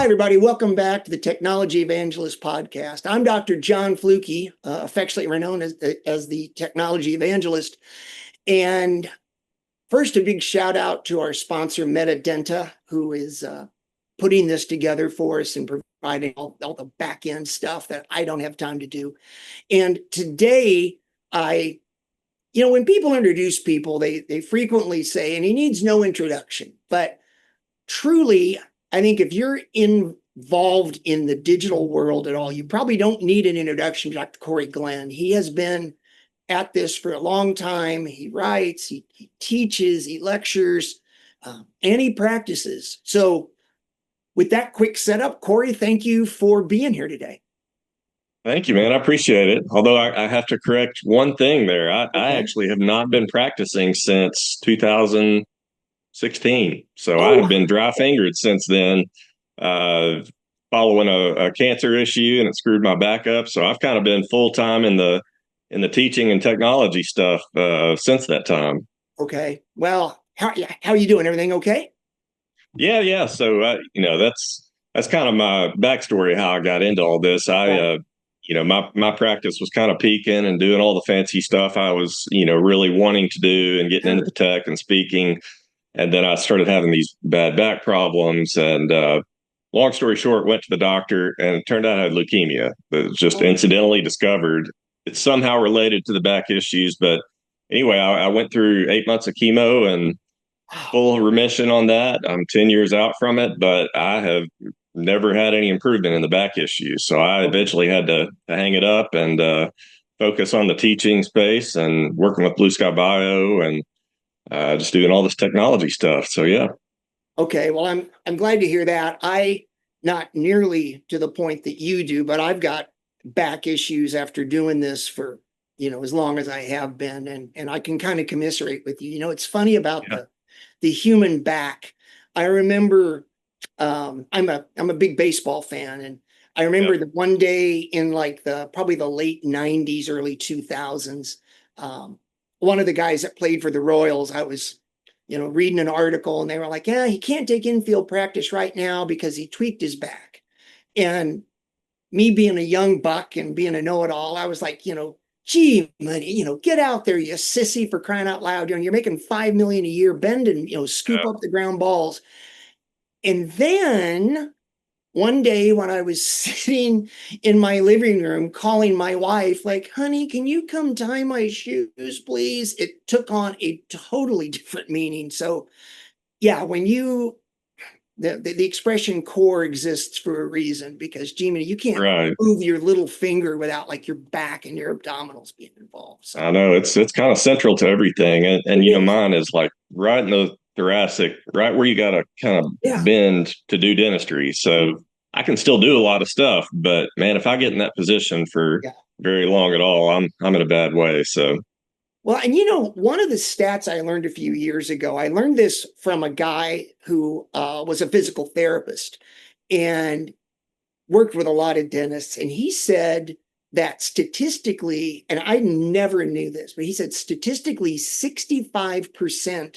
everybody. Welcome back to the Technology Evangelist podcast. I'm Dr. John Fluke, affectionately known as the Technology Evangelist. And first, a big shout out to our sponsor, Medidenta, who is putting this together for us and providing all the back end stuff that I don't have time to do. And today, when people introduce people, they frequently say, and he needs no introduction, but truly, I think if you're involved in the digital world at all, you probably don't need an introduction to Dr. Cory Glenn. He has been at this for a long time. He writes, he teaches, he lectures, and he practices. So with that quick setup, Cory, thank you for being here today. Thank you, man. I appreciate it. Although I have to correct one thing there. I actually have not been practicing since 2016. So I have been dry fingered since then, following a cancer issue, and it screwed my back up. So I've kind of been full time in the teaching and technology stuff since that time. Okay. Well, how are you doing? Everything okay? Yeah. So that's kind of my backstory, how I got into all this. My practice was kind of peaking and doing all the fancy stuff I was, really wanting to do and getting into the tech and speaking. And then I started having these bad back problems. And long story short, went to the doctor, and it turned out I had leukemia. It was just incidentally discovered. It's somehow related to the back issues. But anyway, I went through 8 months of chemo and full remission on that. I'm 10 years out from it, but I have never had any improvement in the back issues. So I eventually had to hang it up and focus on the teaching space and working with Blue Sky Bio and just doing all this technology stuff. So, yeah. Okay. Well, I'm glad to hear that. Not nearly to the point that you do, but I've got back issues after doing this for, as long as I have been. And I can kind of commiserate with you. It's funny about the human back. I remember, I'm a big baseball fan. And I remember the one day in probably the late 90s, early 2000s, one of the guys that played for the Royals, I was, reading an article, and they were like, yeah, he can't take infield practice right now because he tweaked his back. And me being a young buck and being a know-it-all, I was like, gee, money, get out there, you sissy, for crying out loud. You're making $5 million a year, bend and, scoop up the ground balls. And then one day when I was sitting in my living room calling my wife, like, honey, can you come tie my shoes, please? It took on a totally different meaning. So yeah, when the expression core exists for a reason, because Jimmy, you can't move your little finger without your back and your abdominals being involved. So I know it's kind of central to everything. And mine is right in the thoracic, right where you got to kind of bend to do dentistry. So I can still do a lot of stuff, but man, if I get in that position for very long at all, I'm in a bad way. So, well, and one of the stats I learned a few years ago, I learned this from a guy who was a physical therapist and worked with a lot of dentists. And he said that statistically, and I never knew this, but he said statistically 65%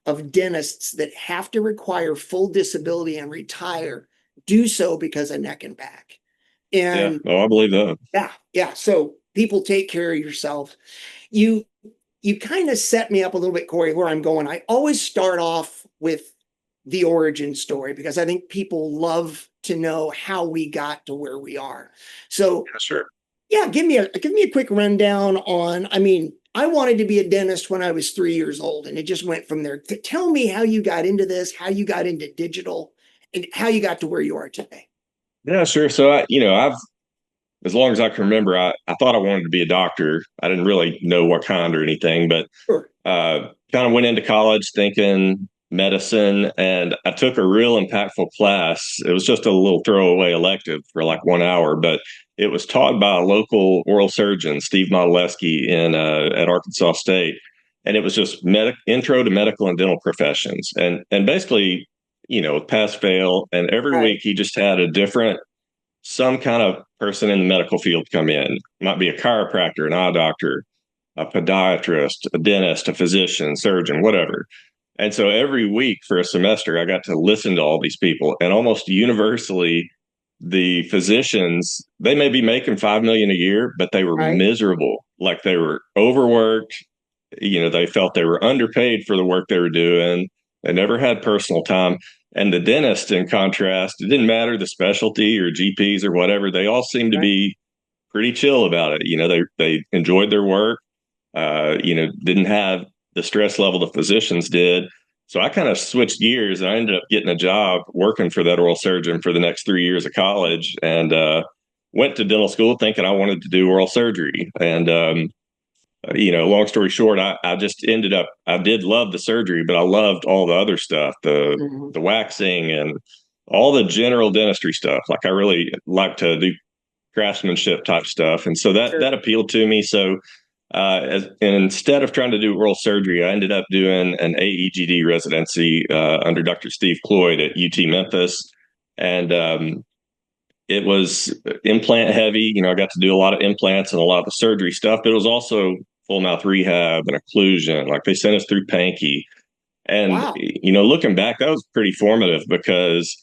of dentists that have to require full disability and retire do so because of neck and back. And I believe that. Yeah. So people, take care of yourself. You kind of set me up a little bit, Cory, where I'm going. I always start off with the origin story because I think people love to know how we got to where we are. So sure. Yeah, give me a quick rundown on, I wanted to be a dentist when I was 3 years old, and it just went from there. Tell me how you got into this, how you got into digital, and how you got to where you are today. Yeah, sure. So I've, as long as I can remember, I thought I wanted to be a doctor. I didn't really know what kind or anything, but kind of went into college thinking medicine, and I took a real impactful class. It was just a little throwaway elective for 1 hour, but it was taught by a local oral surgeon, Steve Modeleski, at Arkansas State, and it was just intro to medical and dental professions, and basically, pass fail, and every week he just had some kind of person in the medical field come in. It might be a chiropractor, an eye doctor, a podiatrist, a dentist, a physician, surgeon, whatever. And so every week for a semester, I got to listen to all these people, and almost universally, the physicians, they may be making 5 million a year, but they were Right. miserable. Like they were overworked. They felt they were underpaid for the work they were doing. They never had personal time. And the dentist, in contrast, it didn't matter the specialty or GPs or whatever. They all seemed to Right. be pretty chill about it. They enjoyed their work. Didn't have the stress level the physicians did. So I kind of switched gears, and I ended up getting a job working for that oral surgeon for the next 3 years of college, and went to dental school thinking I wanted to do oral surgery. And long story short, I just ended up, I did love the surgery, but I loved all the other stuff, the Mhm. the waxing and all the general dentistry stuff. Like I really like to do craftsmanship type stuff, and so that Sure. that appealed to me. So and instead of trying to do oral surgery, I ended up doing an AEGD residency under Dr. Steve Cloyd at UT Memphis, and it was implant heavy. I got to do a lot of implants and a lot of the surgery stuff, but it was also full mouth rehab and occlusion. Like they sent us through Pankey, and Wow. looking back, that was pretty formative because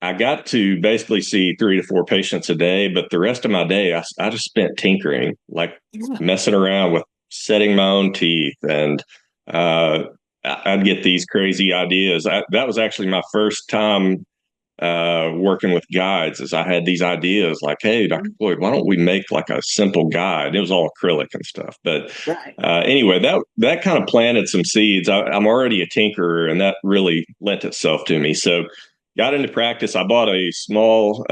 I got to basically see 3 to 4 patients a day, but the rest of my day, I just spent tinkering, like Yeah. messing around with setting my own teeth. And I'd get these crazy ideas. That was actually my first time working with guides, as I had these ideas like, hey, Dr. Floyd, why don't we make like a simple guide? It was all acrylic and stuff. But Right. anyway, that kind of planted some seeds. I'm already a tinkerer, and that really lent itself to me. So got into practice. I bought a small,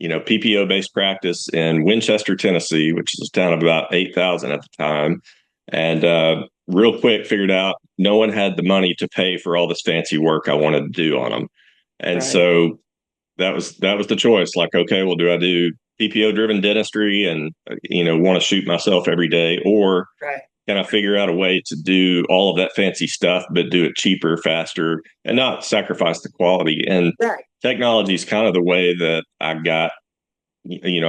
PPO based practice in Winchester, Tennessee, which is a town of about 8,000 at the time. And real quick figured out no one had the money to pay for all this fancy work I wanted to do on them. And Right. so that was the choice. Like, okay, well, do I do PPO driven dentistry and want to shoot myself every day, or Right. can I figure out a way to do all of that fancy stuff but do it cheaper, faster, and not sacrifice the quality? And Right. technology is kind of the way that I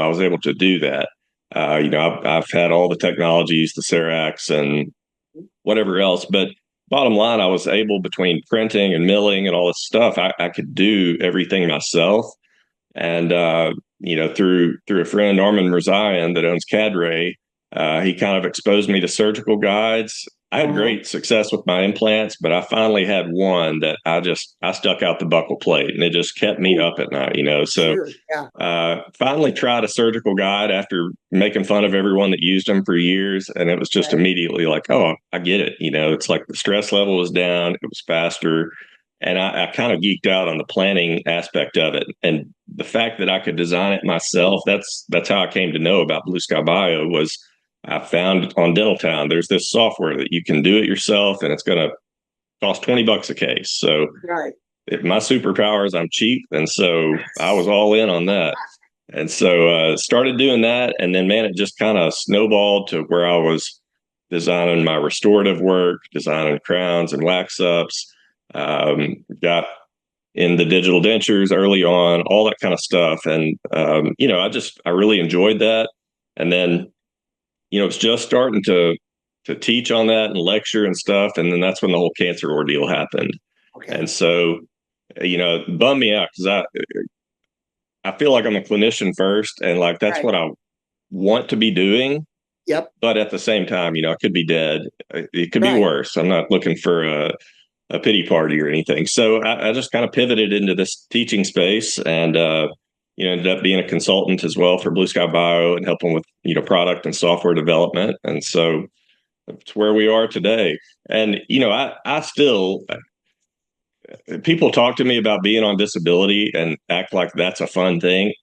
was able to do that. I've had all the technologies, the Cerax and whatever else, but bottom line, I was able, between printing and milling and all this stuff, I could do everything myself. And through a friend, Norman Mirzayan, that owns Cadre, he kind of exposed me to surgical guides. I had Uh-huh. great success with my implants, but I finally had one that I stuck out the buckle plate, and it just kept me Ooh, up at night. So sure. Yeah. finally tried a surgical guide after making fun of everyone that used them for years, and it was just Right. immediately like, oh, I get it. It's like the stress level was down, it was faster, and I kind of geeked out on the planning aspect of it, and the fact that I could design it myself. That's how I came to know about Blue Sky Bio. Was I found on Dental Town there's this software that you can do it yourself, and it's going to cost $20 a case. So Right. my superpower is I'm cheap, and so I was all in on that. And so started doing that, and then man, it just kind of snowballed to where I was designing my restorative work, designing crowns and wax ups. Got in the digital dentures early on, all that kind of stuff, and I really enjoyed that. And then it's just starting to teach on that and lecture and stuff, and then that's when the whole cancer ordeal happened. And Okay. so it bummed me out because I feel like I'm a clinician first, and like that's Right. what I want to be doing. Yep. But at the same time, I could be dead. It could be Right. worse. I'm not looking for a pity party or anything. So I just kind of pivoted into this teaching space, and ended up being a consultant as well for Blue Sky Bio and helping with product and software development. And so it's where we are today. And I still, people talk to me about being on disability and act like that's a fun thing.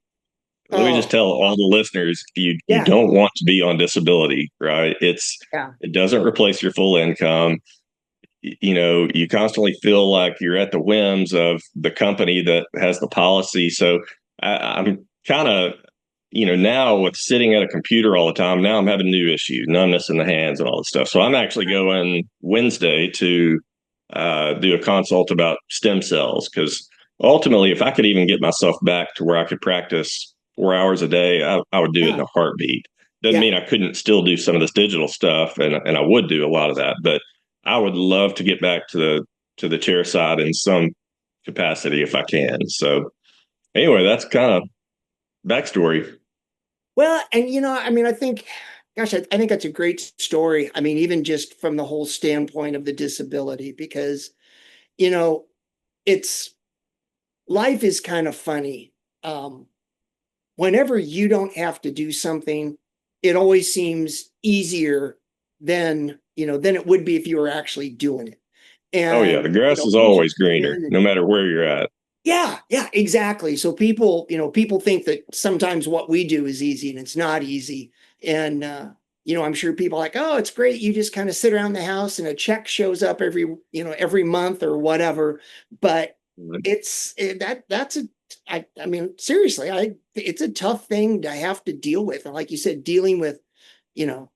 Let me just Oh, tell all the listeners, you yeah. don't want to be on disability, right? Yeah. It doesn't replace your full income. You constantly feel like you're at the whims of the company that has the policy. So I'm kind of, now with sitting at a computer all the time, now I'm having new issues, numbness in the hands and all this stuff. So I'm actually going Wednesday to do a consult about stem cells, because ultimately, if I could even get myself back to where I could practice 4 hours a day, I would do it in Yeah. a heartbeat. Doesn't Yeah. mean I couldn't still do some of this digital stuff, and I would do a lot of that, but I would love to get back to the chair side in some capacity if I can. So anyway, that's kind of backstory. Well, and I mean, I think, gosh, I think that's a great story. I mean, even just from the whole standpoint of the disability, because, you know, it's life is kind of funny. Um, Whenever you don't have to do something, it always seems easier than it would be if you were actually doing it. Oh yeah, And, the grass is things you always greener, can, no matter where you're at. yeah, yeah, exactly. So people think that sometimes what we do is easy and it's not easy. And I'm sure people are like, oh, it's great. You just kind of sit around the house and a check shows up every month or whatever. But that's I mean, seriously, it's a tough thing to have to deal with. And like you said, dealing with, you know,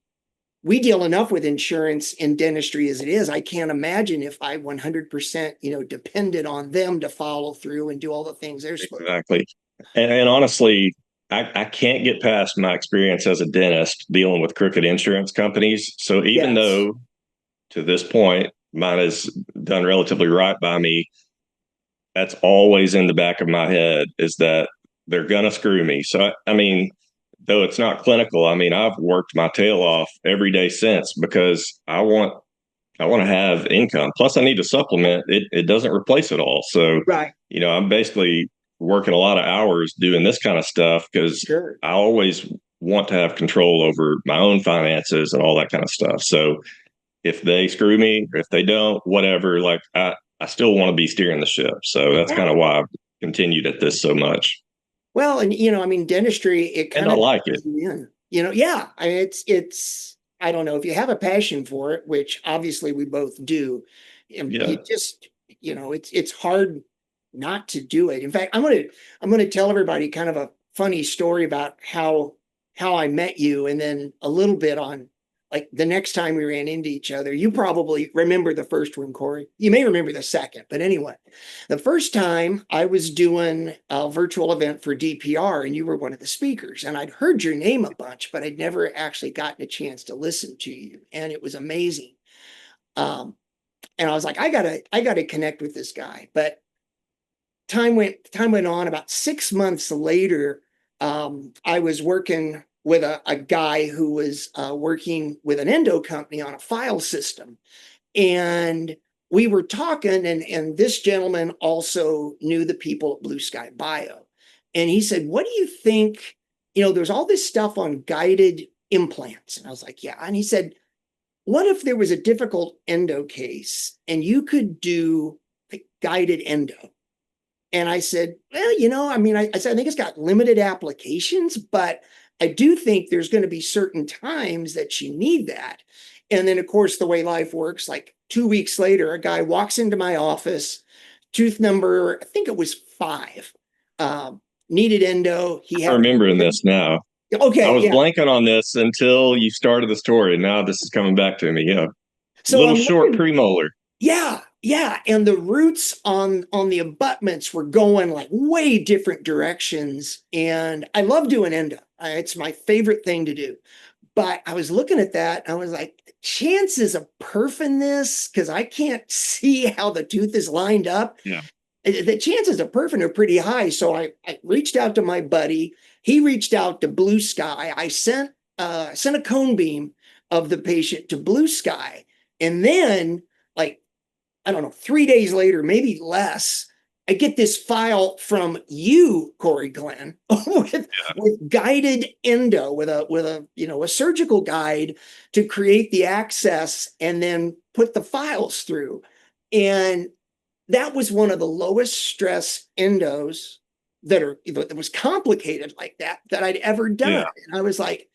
we deal enough with insurance and dentistry as it is. I can't imagine if I 100%, depended on them to follow through and do all the things they're supposed to. Exactly. And honestly, I can't get past my experience as a dentist dealing with crooked insurance companies. So even Yes. though to this point mine has done relatively right by me, that's always in the back of my head is that they're gonna screw me. So I mean, though it's not clinical, I mean, I've worked my tail off every day since because I want to have income. Plus, I need to supplement. It doesn't replace it all. So, Right. I'm basically working a lot of hours doing this kind of stuff because Sure. I always want to have control over my own finances and all that kind of stuff. So, if they screw me, or if they don't, whatever, like I still want to be steering the ship. So that's kind Yeah. of why I've continued at this so much. Well, and I mean, dentistry, it And kind I of like it. draws you in. Yeah. I mean, it's. I don't know if you have a passion for it, which obviously we both do. You Yeah. just, it's hard not to do it. In fact, I'm gonna tell everybody kind of a funny story about how I met you, and then a little bit on like the next time we ran into each other. You probably remember the first one, Cory. You may remember the second, but anyway, the first time I was doing a virtual event for DPR and you were one of the speakers, and I'd heard your name a bunch, but I'd never actually gotten a chance to listen to you. And it was amazing. Um, and I was like, I gotta connect with this guy. But time went on. About 6 months later, I was working with a guy who was working with an endo company on a file system, and we were talking, and this gentleman also knew the people at Blue Sky Bio. And he said, what do you think? There's all this stuff on guided implants. And I was like, yeah. And he said, what if there was a difficult endo case and you could do like guided endo? And I said, well, I mean, I said, I think it's got limited applications, but I do think there's going to be certain times that you need that. And then, of course, the way life works, like 2 weeks later, a guy walks into my office, tooth number, I think it was 5, needed endo. He I'm had, remembering this now. I okay, was yeah. blanking on this until you started the story. And now this is coming back to me. Yeah. So Little I'm short looking. premolar. Yeah, yeah, and the roots on the abutments were going like way different directions, and I love doing endo. It's my favorite thing to do. But I was looking at that, and I was like, the chances of perf in this, because I can't see how the tooth is lined up. Yeah. The chances of perfing are pretty high. So I reached out to my buddy. He reached out to Blue Sky. I sent a cone beam of the patient to Blue Sky, and then like I don't know, 3 days later, maybe less, I get this file from you, Cory Glenn, with guided endo, with a surgical guide to create the access and then put the files through. And that was one of the lowest stress endos that was complicated like that I'd ever done. Yeah. And I was like,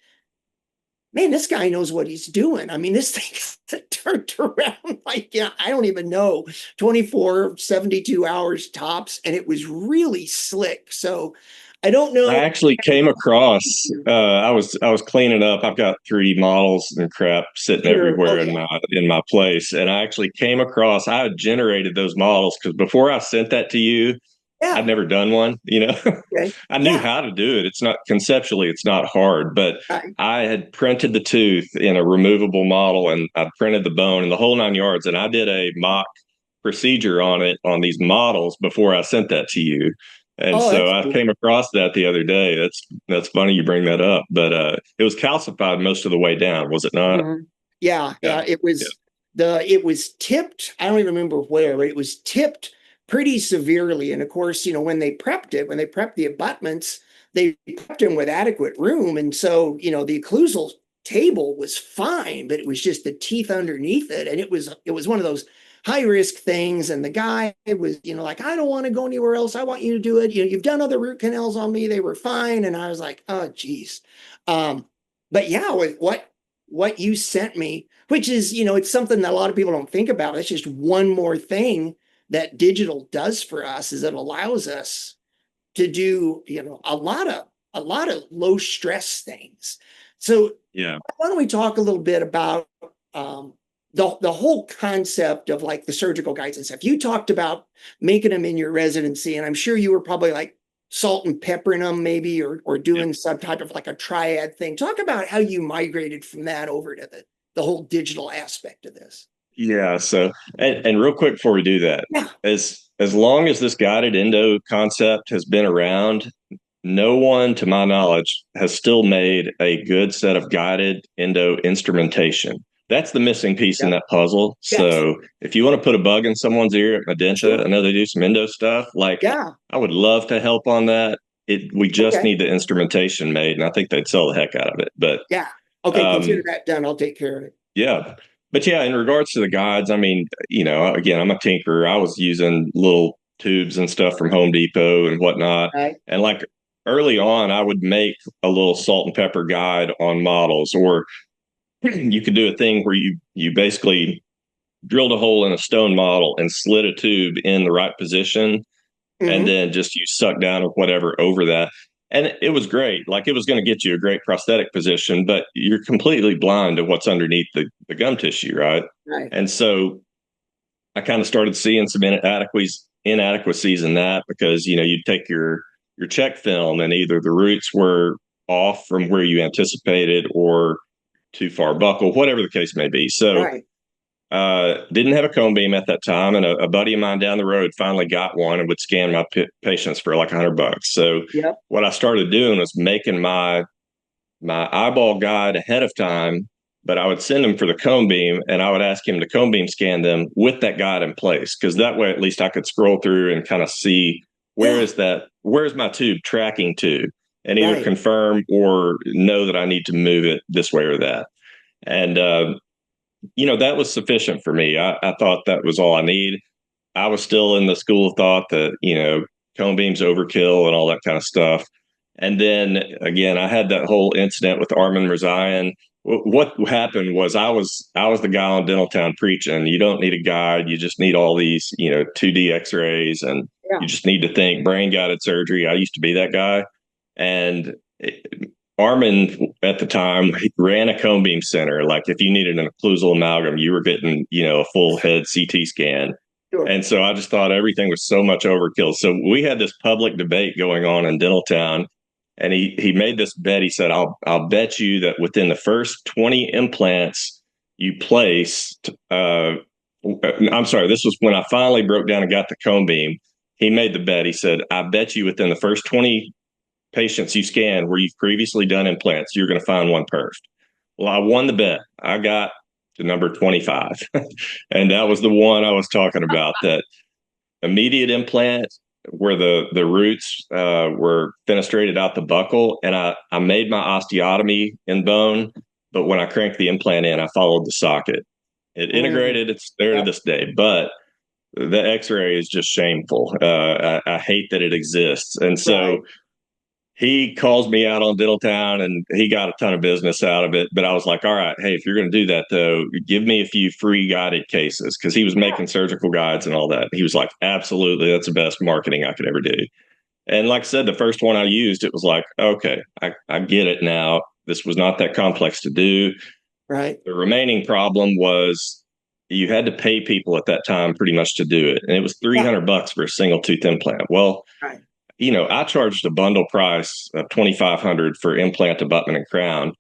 man, this guy knows what he's doing. I mean, this thing turned around like, I don't even know, 24, 72 hours tops. And it was really slick. So I don't I know. actually came across I was cleaning up. I've got 3D models and crap sitting Sure. everywhere Okay. in my place. And I actually came across I had generated those models because before I sent that to you, Yeah. I'd never done one, Okay. I knew Yeah. how to do it. It's not conceptually, it's not hard, but Right. I had printed the tooth in a removable model and I printed the bone and the whole 9 yards. And I did a mock procedure on it on these models before I sent that to you. And Oh, so that's I cool. came across that the other day. That's funny you bring that up, but it was calcified most of the way down, was it not? Mhm. Yeah. Yeah. Yeah. Yeah. It was tipped. I don't even remember where, but it was tipped pretty severely. And of course, when they prepped the abutments, they prepped them with adequate room. And so, the occlusal table was fine, but it was just the teeth underneath it. And it was one of those high risk things. And the guy was, like, I don't want to go anywhere else. I want you to do it. You've done other root canals on me. They were fine. And I was like, oh, geez. But yeah, with what you sent me, which is, it's something that a lot of people don't think about. It's just one more thing that digital does for us is it allows us to do, a lot of low stress things. So Yeah. why don't we talk a little bit about the whole concept of like the surgical guides and stuff. You talked about making them in your residency, and I'm sure you were probably like salt and peppering them maybe or Yep. doing some type of like a triad thing. Talk about how you migrated from that over to the whole digital aspect of this. Yeah. So, and real quick before we do that, Yeah. as long as this guided endo concept has been around, no one, to my knowledge, has still made a good set of guided endo instrumentation. That's the missing piece in Yep. that puzzle. Yes. So, if you want to put a bug in someone's ear at Medidenta, I Sure. know they do some endo stuff. Like, Yeah. I would love to help on that. We just Okay. need the instrumentation made, and I think they'd sell the heck out of it. But Yeah. Okay. Consider um, that done. I'll take care of it. yeah. But yeah, in regards to the guides, I mean, again, I'm a tinkerer. I was using little tubes and stuff from Home Depot and whatnot. Right. And like early on, I would make a little salt and pepper guide on models, or you could do a thing where you basically drilled a hole in a stone model and slid a tube in the right position and Mm-hmm. then just you suck down or whatever over that. And it was great. Like it was going to get you a great prosthetic position, but you're completely blind to what's underneath the gum tissue, right? Right. And so I kind of started seeing some inadequacies in that because you'd take your check film and either the roots were off from where you anticipated or too far buccal, whatever the case may be. So Right. didn't have a cone beam at that time, and a buddy of mine down the road finally got one and would scan my patients for like $100. So Yep. what I started doing was making my eyeball guide ahead of time, but I would send him for the cone beam, and I would ask him to cone beam scan them with that guide in place, because that way at least I could scroll through and kind of see Yeah. where's my tube tracking to, and either Right. confirm or know that I need to move it this way or that. And that was sufficient for me. I thought that was all I need. I was still in the school of thought that, cone beams overkill and all that kind of stuff. And then again, I had that whole incident with Armin Mirzayan. What happened was I was the guy on Dental Town preaching, you don't need a guide, you just need all these, 2D x-rays, and Yeah. you just need to think brain guided surgery. I used to be that guy. And Armin at the time ran a cone beam center. Like if you needed an occlusal amalgam, you were getting, a full head CT scan. Sure. And so I just thought everything was so much overkill. So we had this public debate going on in Dental Town, and he made this bet. He said, I'll bet you that within the first 20 implants you placed, I'm sorry, this was when I finally broke down and got the cone beam. He made the bet. He said, I bet you within the first 20 patients you scan where you've previously done implants, you're going to find one perfed. Well, I won the bet. I got to number 25. And that was the one I was talking about, that immediate implant where the roots were fenestrated out the buccal. And I made my osteotomy in bone, but when I cranked the implant in, I followed the socket. It Mm. integrated, it's there to Yep. this day, but the x-ray is just shameful. I hate that it exists. And so Right. he calls me out on Dental Town and he got a ton of business out of it. But I was like, all right, hey, if you're going to do that, though, give me a few free guided cases, because he was making surgical guides and all that. He was like, absolutely, that's the best marketing I could ever do. And like I said, the first one I used, it was like, okay, I get it now. This was not that complex to do. Right. The remaining problem was, you had to pay people at that time pretty much to do it. And it was Yeah. $300 for a single tooth implant. Well, Right. I charged a bundle price of 2,500 for implant, abutment, and crown.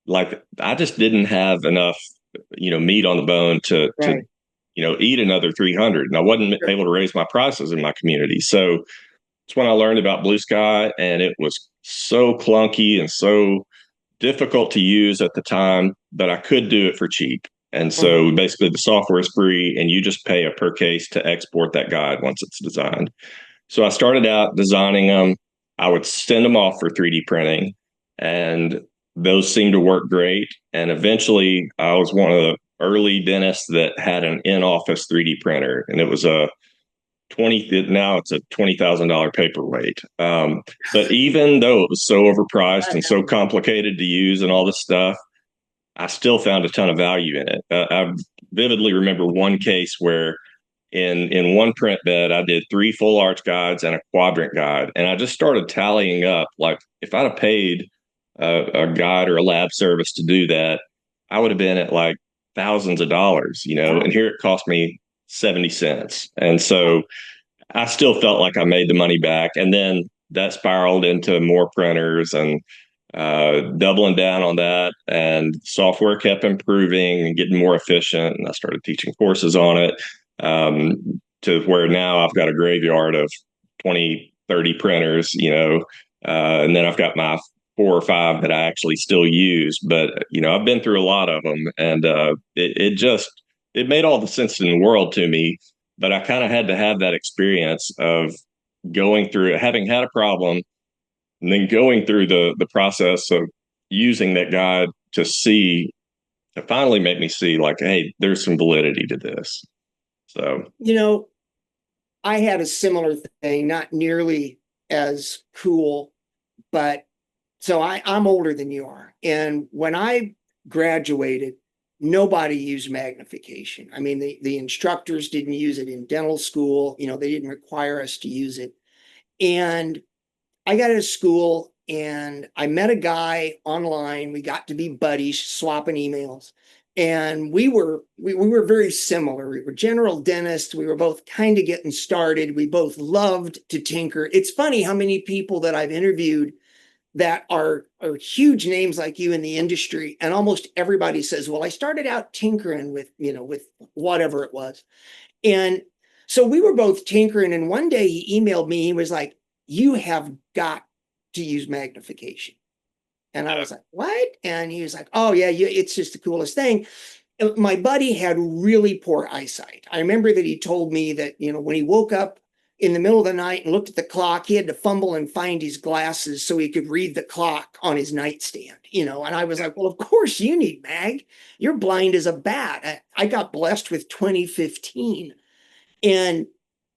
Like I just didn't have enough, meat on the bone to Right. eat another 300, and I wasn't Sure. able to raise my prices in my community. So it's when I learned about Blue Sky, and it was so clunky and so difficult to use at the time, but I could do it for cheap. And Mhm. so basically the software is free and you just pay a per case to export that guide once it's designed. So I started out designing them. I would send them off for 3D printing, and those seemed to work great. And eventually I was one of the early dentists that had an in-office 3D printer, and it was a 20 now it's a $20,000 paperweight. But even though it was so overpriced and so complicated to use and all this stuff, I still found a ton of value in it. I vividly remember one case where in one print bed, I did 3 full arch guides and a quadrant guide, and I just started tallying up. Like if I'd have paid a guide or a lab service to do that, I would have been at like thousands of dollars, Yeah. and here it cost me 70 cents. And so I still felt like I made the money back. And then that spiraled into more printers and doubling down on that. And software kept improving and getting more efficient. And I started teaching courses on it, to where now I've got a graveyard of 20, 30 printers, and then I've got my 4 or 5 that I actually still use. But, I've been through a lot of them, and it made all the sense in the world to me. But I kind of had to have that experience of going through it, having had a problem, and then going through the process of using that guide to finally make me see, like, hey, there's some validity to this. So You know, I had a similar thing, not nearly as cool, but so I'm older than you are. And when I graduated, nobody used magnification. I mean, the instructors didn't use it in dental school. They didn't require us to use it. And I got out of school and I met a guy online. We got to be buddies, swapping emails. And we were very similar. We were general dentists. We were both kind of getting started. We both loved to tinker. It's funny how many people that I've interviewed that are huge names like you in the industry, and almost everybody says, well, I started out tinkering with whatever it was. And so we were both tinkering, and one day he emailed me. He was like, you have got to use magnification. And I was like, what? And he was like, oh yeah, it's just the coolest thing. My buddy had really poor eyesight. I remember that he told me that, when he woke up in the middle of the night and looked at the clock, he had to fumble and find his glasses so he could read the clock on his nightstand, and I was like, well, of course you need mag. You're blind as a bat. I got blessed with 2015. And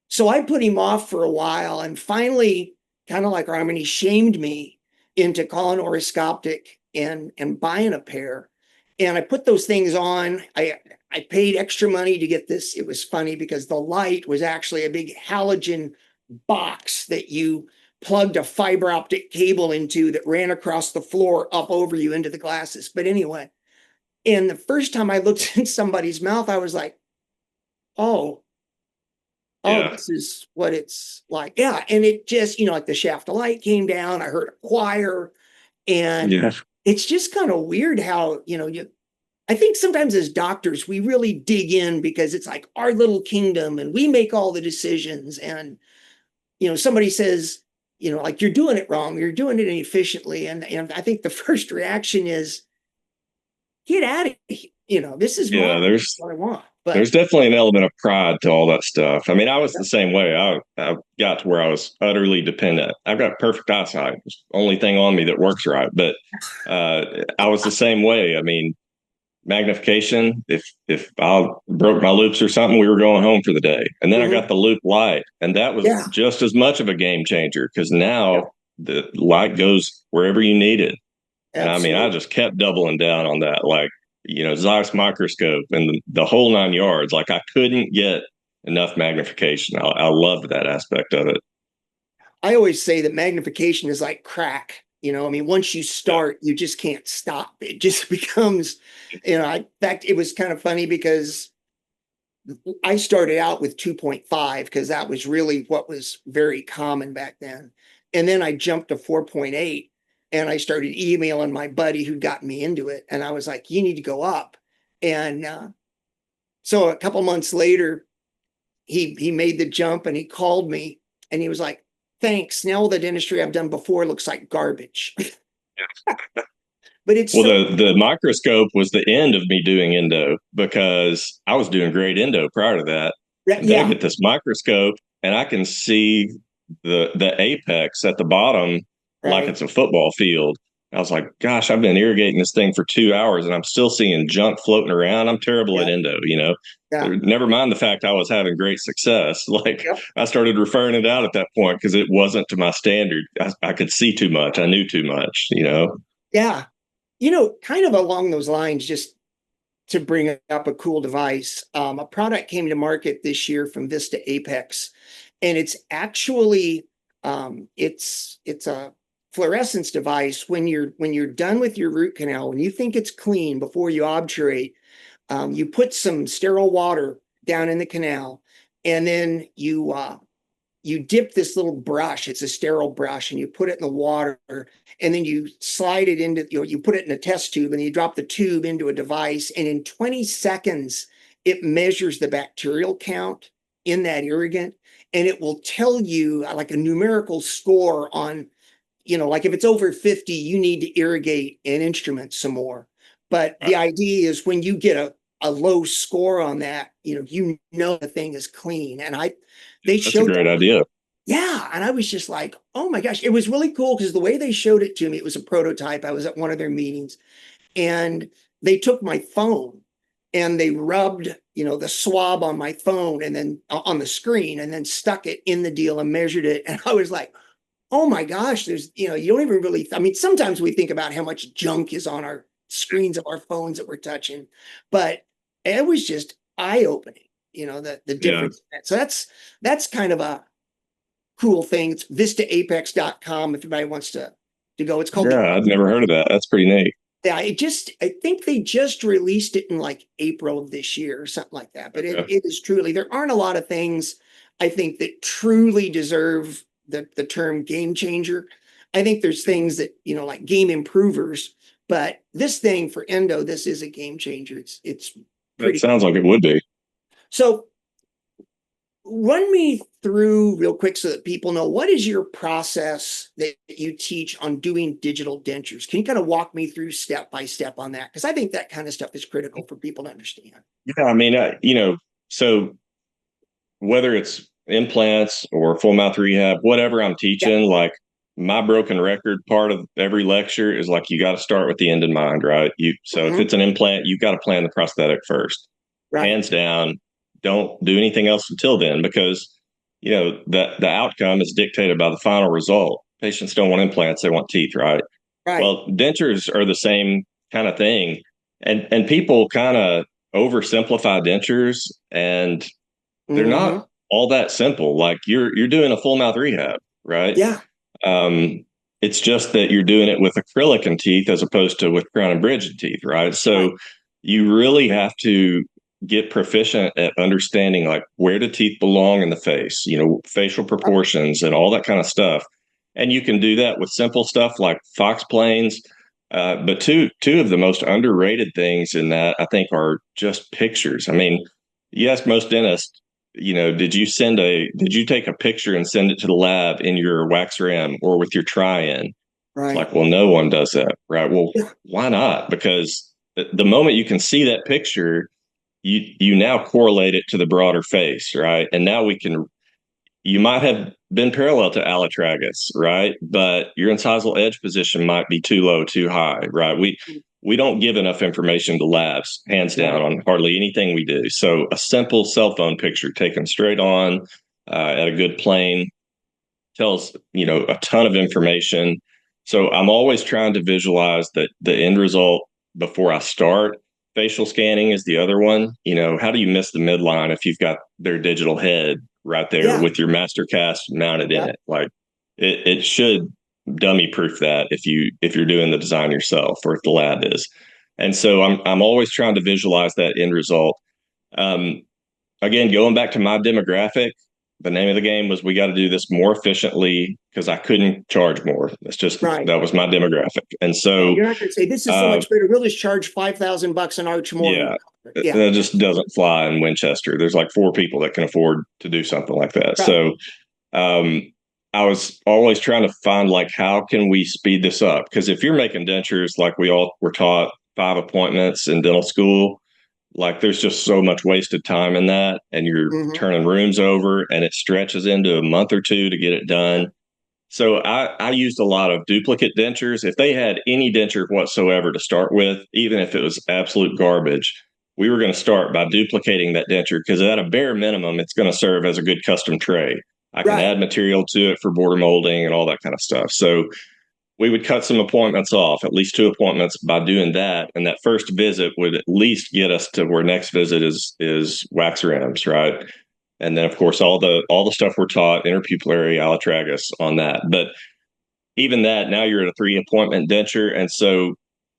so I put him off for a while, and finally, kind of like Harmony, shamed me into calling Oroscoptic and buying a pair. And I put those things on. I paid extra money to get this. It was funny because the light was actually a big halogen box that you plugged a fiber optic cable into that ran across the floor up over you into the glasses. But anyway, and the first time I looked in somebody's mouth, I was like, oh, yeah, this is what it's like. Yeah. And it just, like the shaft of light came down. I heard a choir. And yeah, it's just kind of weird how, I think sometimes as doctors, we really dig in because it's like our little kingdom and we make all the decisions. And, somebody says, like, you're doing it wrong, you're doing it inefficiently. And I think the first reaction is, get out of here. This is yeah. what I want. But There's definitely an element of pride to all that stuff. I mean, I was the same way. I got to where I was utterly dependent. I've got perfect eyesight. It's the only thing on me that works right. But I was the same way. I mean, magnification. If I broke my loops or something, we were going home for the day. And then I got the loop light, and that was yeah, just as much of a game changer because yeah, now the light goes wherever you need it. And I mean, I absolutely. just kept doubling down on that, like, Zeiss microscope and the whole 9 yards. Like, I couldn't get enough magnification. I loved that aspect of it. I always say that magnification is like crack. I mean, once you Yeah. start, you just can't stop. It just becomes, in fact, it was kind of funny because I started out with 2.5 because that was really what was very common back then. And then I jumped to 4.8 and I started emailing my buddy who got me into it. And I was like, you need to go up. And so a couple months later, he made the jump and he called me and he was like, thanks. Now all the dentistry I've done before looks like garbage. But it's Well, so the microscope was the end of me doing endo because I was doing great endo prior to that. And then I yeah, get this microscope and I can see the apex at the bottom like right. it's a football field. I was like, gosh, I've been irrigating this thing for 2 hours and I'm still seeing junk floating around. I'm terrible at Yeah, endo, you know. yeah, Never mind the fact I was having great success. Like yep, I started referring it out at that point because it wasn't to my standard. I could see too much. I knew too much, you know. yeah. Kind of along those lines, just to bring up a cool device, a product came to market this year from Vista Apex, and it's actually it's a fluorescence device. When you're done with your root canal, when you think it's clean before you obturate, you put some sterile water down in the canal, and then you dip this little brush, it's a sterile brush, and you put it in the water, and then you slide it into, you put it in a test tube, and you drop the tube into a device, and in 20 seconds, it measures the bacterial count in that irrigant, and it will tell you like a numerical score on, like if it's over 50, you need to irrigate and instrument some more. But the idea is when you get a low score on that, the thing is clean. And they That's a showed great that. idea. Yeah. And I was just like, oh my gosh, it was really cool because the way they showed it to me, it was a prototype. I was at one of their meetings and they took my phone and they rubbed, the swab on my phone and then on the screen and then stuck it in the deal and measured it. And I was like, oh my gosh, you don't even really, I mean, sometimes we think about how much junk is on our screens of our phones that we're touching, but it was just eye-opening, the Yeah. difference. So that's kind of a cool thing. It's vistaapex.com if anybody wants to go. It's called Yeah, I'd never heard of that. That's pretty neat. yeah, I think they just released it in like April of this year or something like that. But Okay. it is truly, there aren't a lot of things I think that truly deserve the term game changer. I think there's things that, like game improvers, but this thing for endo, this is a game changer. It's That pretty. sounds like it would be. So run me through real quick so that people know what is your process that you teach on doing digital dentures. Can you kind of walk me through step by step on that? Because I think that kind of stuff is critical for people to understand. Yeah, I mean, so whether it's implants or full mouth rehab, whatever I'm Yeah, teaching, like my broken record part of every lecture is like you got to start with the end in mind, right? So if mhm, it's an implant, you've got to plan the prosthetic first, right, hands down. Don't do anything else until then because the outcome is dictated by the final result. Patients don't want implants; they want teeth, right? right. Well, dentures are the same kind of thing, and people kind of oversimplify dentures, and they're Hmm. not all that simple. Like you're doing a full mouth rehab, right? Yeah, Um, it's just that you're doing it with acrylic and teeth as opposed to with crown and bridge and teeth, right? right. So you really have to get proficient at understanding like where do teeth belong in the face, facial proportions and all that kind of stuff. And you can do that with simple stuff like Fox planes. But two of the most underrated things in that I think are just pictures. I mean, you ask most dentists, did you take a picture and send it to the lab in your wax ram or with your try-in? It's Right. like, well, no one does that, right? Well, Yeah, why not? Because the moment you can see that picture, you now correlate it to the broader face, right? And now you might have been parallel to allotragus, right? But your incisal edge position might be too low, too high, right? We don't give enough information to labs, hands down, right. on hardly anything we do. So a simple cell phone picture taken straight on at a good plane tells a ton of information. So I'm always trying to visualize the end result before I start. Facial scanning is the other one. How do you miss the midline if you've got their digital head right there Yeah, with your master cast mounted in yeah, it? Like it should dummy proof that if you're doing the design yourself or if the lab is. And so I'm always trying to visualize that end result. Um, again, going back to my demographic, the name of the game was we got to do this more efficiently because I couldn't charge more. That's just Right. that was my demographic. And so you're not going to say this is so much better. We'll just charge $5,000 an arch more. Yeah, that just doesn't fly in Winchester. There's like 4 people that can afford to do something like that. Right. So I was always trying to find like, how can we speed this up? Because if you're making dentures like we all were taught, 5 appointments in dental school, like there's just so much wasted time in that, and you're turning rooms over, and it stretches into a month or 2 to get it done. So I used a lot of duplicate dentures. If they had any denture whatsoever to start with, even if it was absolute garbage, we were going to start by duplicating that denture, because at a bare minimum, it's going to serve as a good custom tray. I can add material to it for border molding and all that kind of stuff. So we would cut some appointments off, at least 2 appointments, by doing that. And that first visit would at least get us to where next visit is wax rims, right? And then, of course, all the stuff we're taught, interpupillary, allotragus on that. But even that, now you're at a 3 appointment denture. And so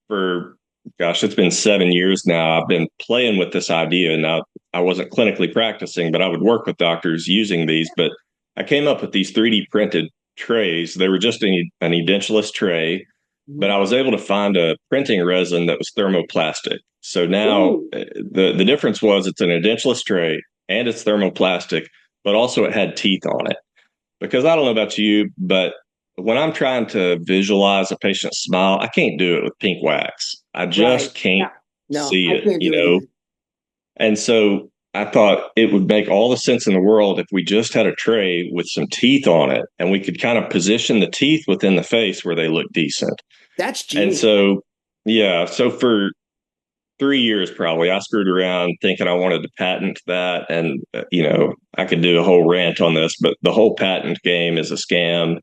for, gosh, it's been 7 years now, I've been playing with this idea. Now, I wasn't clinically practicing, but I would work with doctors using these. But I came up with these 3D printed trays. They were just an edentulous tray, but I was able to find a printing resin that was thermoplastic. So now the difference was it's an edentulous tray and it's thermoplastic, but also it had teeth on it. Because I don't know about you, but when I'm trying to visualize a patient's smile, I can't do it with pink wax. I just can't see it, you know? And so I thought it would make all the sense in the world if we just had a tray with some teeth on it, and we could kind of position the teeth within the face where they look decent. That's genius. And so, yeah, so for 3 years, probably, I screwed around thinking I wanted to patent that. And, you know, I could do a whole rant on this, but the whole patent game is a scam.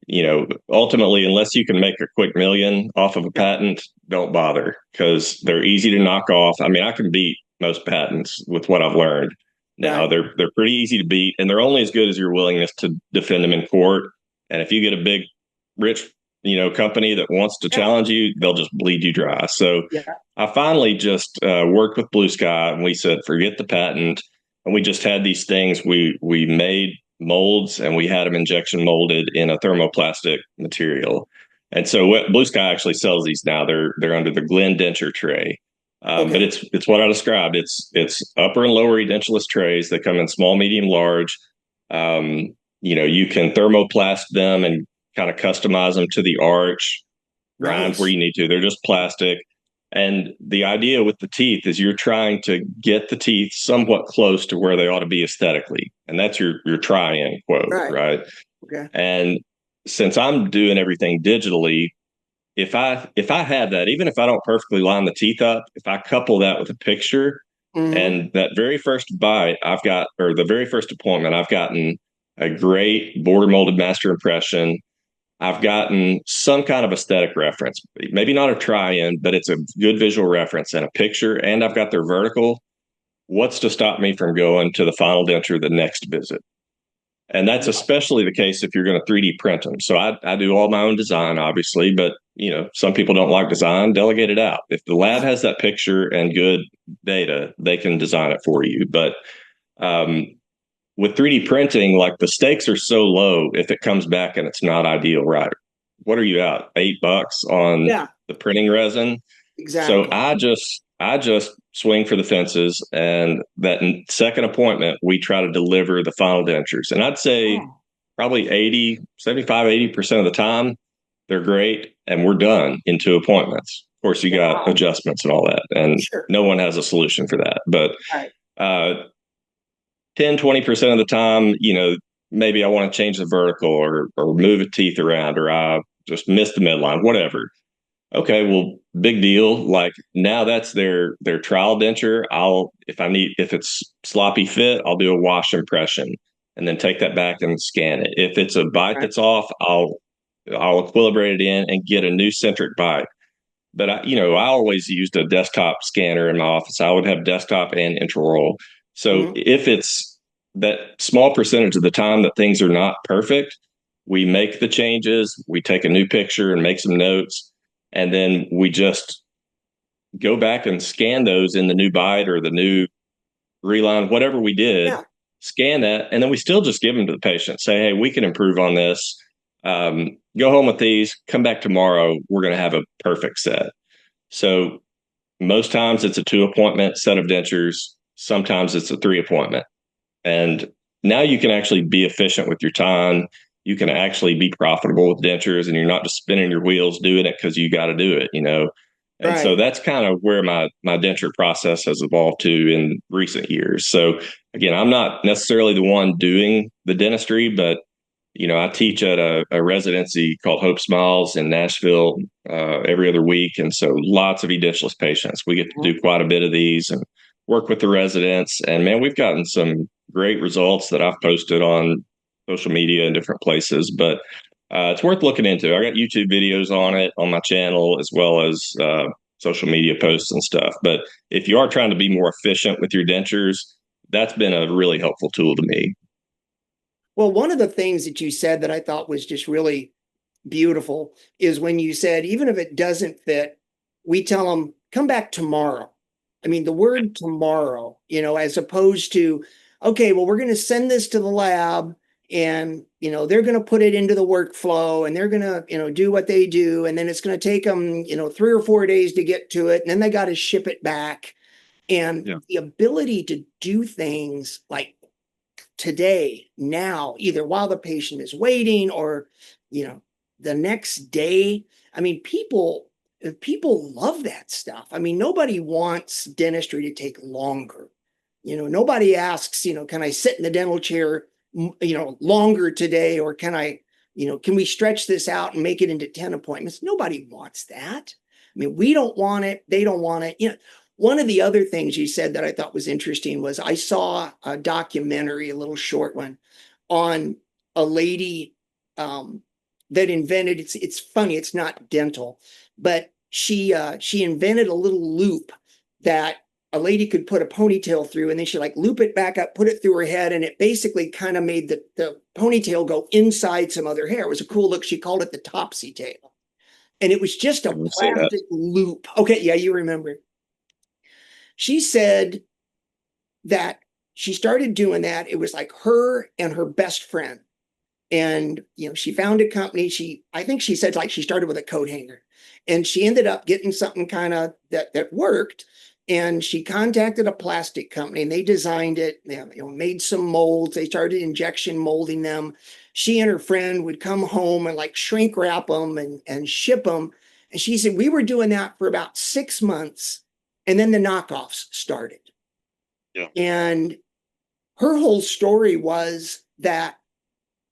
You know, ultimately, unless you can make a quick million off of a patent, don't bother, because they're easy to knock off. I mean, I can beat most patents with what I've learned. Now they're pretty easy to beat, and they're only as good as your willingness to defend them in court. And if you get a big, rich, you know, company that wants to challenge you, they'll just bleed you dry. So I finally just worked with Blue Sky, and we said, forget the patent. And we just had these things. We made molds, and we had them injection molded in a thermoplastic material. And so what Blue Sky actually sells these now. They're under the Glen denture tray. But it's what I described. It's upper and lower edentulous trays. They come in small, medium, large. You know, you can thermoplast them and kind of customize them to the arch, grind where you need to. They're just plastic. And the idea with the teeth is you're trying to get the teeth somewhat close to where they ought to be aesthetically. And that's your try-in quote, right? Okay. And since I'm doing everything digitally, if I have that, even if I don't perfectly line the teeth up, if I couple that with a picture, and that very first bite I've got, or the very first appointment, I've gotten a great border molded master impression. I've gotten some kind of aesthetic reference, maybe not a try-in, but it's a good visual reference and a picture, and I've got their vertical. What's to stop me from going to the final denture the next visit? And that's especially the case if you're going to 3D print them. So I do all my own design, obviously, but you know, some people don't like design, delegate it out. If the lab has that picture and good data, they can design it for you. But with 3D printing, like the stakes are so low if it comes back and it's not ideal, right? What are you out? $8 on the printing resin? Exactly. So I just swing for the fences, and that second appointment, we try to deliver the final dentures. And I'd say probably 80% of the time, they're great, and we're done in 2 appointments. Of course, you got adjustments and all that, and no one has a solution for that. But 10-20% of the time, you know, maybe I want to change the vertical or move a teeth around, or I just missed the midline, whatever. Okay, well, big deal. Like now that's their trial denture. If it's sloppy fit, I'll do a wash impression and then take that back and scan it. If it's a bite that's off, I'll equilibrate it in and get a new centric bite. But I always used a desktop scanner in my office. I would have desktop and intraoral. So if it's that small percentage of the time that things are not perfect, we make the changes, we take a new picture and make some notes, and then we just go back and scan those in the new bite or the new reline, whatever we did, Yeah. scan that, and then we still just give them to the patient. Say, hey, we can improve on this. Go home with these. Come back tomorrow. We're going to have a perfect set. So most times it's a 2-appointment set of dentures. Sometimes it's a 3-appointment. And now you can actually be efficient with your time. You can actually be profitable with dentures, and you're not just spinning your wheels doing it because you got to do it, you know. And so Right. that's kind of where my denture process has evolved to in recent years. So again, I'm not necessarily the one doing the dentistry, but you know, I teach at a residency called Hope Smiles in Nashville every other week. And so lots of edentulous patients. We get to do quite a bit of these and work with the residents. And man, we've gotten some great results that I've posted on social media and different places. But it's worth looking into. I got YouTube videos on it on my channel, as well as social media posts and stuff. But if you are trying to be more efficient with your dentures, that's been a really helpful tool to me. Well, one of the things that you said that I thought was just really beautiful is when you said, even if it doesn't fit, we tell them, come back tomorrow. I mean, the word tomorrow, as opposed to, okay, well, we're going to send this to the lab and, they're going to put it into the workflow and they're going to, do what they do. And then it's going to take them, 3 or 4 days to get to it. And then they got to ship it back. And Yeah. the ability to do things like today, now, either while the patient is waiting or, the next day. I mean, people love that stuff. I mean, nobody wants dentistry to take longer. Nobody asks, can I sit in the dental chair, longer today, or can we stretch this out and make it into 10 appointments? Nobody wants that. I mean, we don't want it. They don't want it. One of the other things you said that I thought was interesting was I saw a documentary, a little short one, on a lady that invented, it's funny, it's not dental, but she invented a little loop that a lady could put a ponytail through, and then she like loop it back up, put it through her head, and it basically kind of made the ponytail go inside some other hair. It was a cool look. She called it the topsy tail. And it was just a plastic loop. Okay, yeah, you remember. She said that she started doing that. It was like her and her best friend. And, she found a company. I think she said like she started with a coat hanger, and she ended up getting something kind of that worked. And she contacted a plastic company and they designed it, made some molds. They started injection molding them. She and her friend would come home and like shrink wrap them and ship them. And she said, we were doing that for about 6 months. And then the knockoffs started. Yeah. And her whole story was that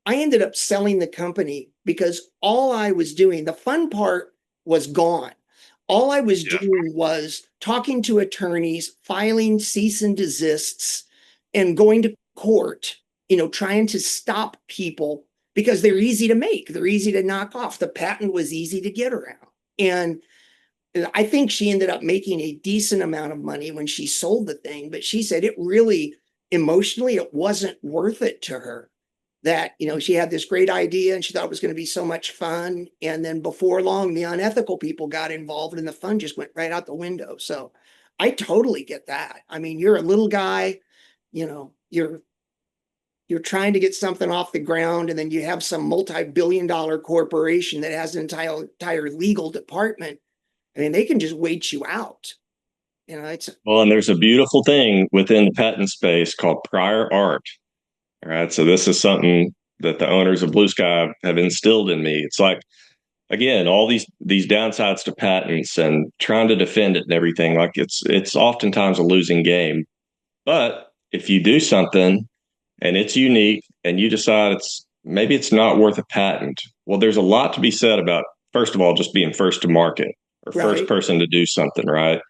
I ended up selling the company because all I was doing, the fun part was gone. All I was doing was talking to attorneys, filing cease and desists, and going to court, trying to stop people because they're easy to make. They're easy to knock off. The patent was easy to get around. And I think she ended up making a decent amount of money when she sold the thing, but she said it really emotionally, it wasn't worth it to her. That, she had this great idea and she thought it was going to be so much fun. And then before long, the unethical people got involved and the fun just went right out the window. So I totally get that. I mean, you're a little guy, you're trying to get something off the ground, and then you have some multi-billion-dollar corporation that has an entire legal department. I mean, they can just wait you out. It's Well, and there's a beautiful thing within the patent space called prior art. All right. So this is something that the owners of Blue Sky have instilled in me. It's like, again, all these downsides to patents and trying to defend it and everything. Like it's oftentimes a losing game. But if you do something and it's unique and you decide maybe it's not worth a patent, well, there's a lot to be said about, first of all, just being first to market or first right. person to do something, right?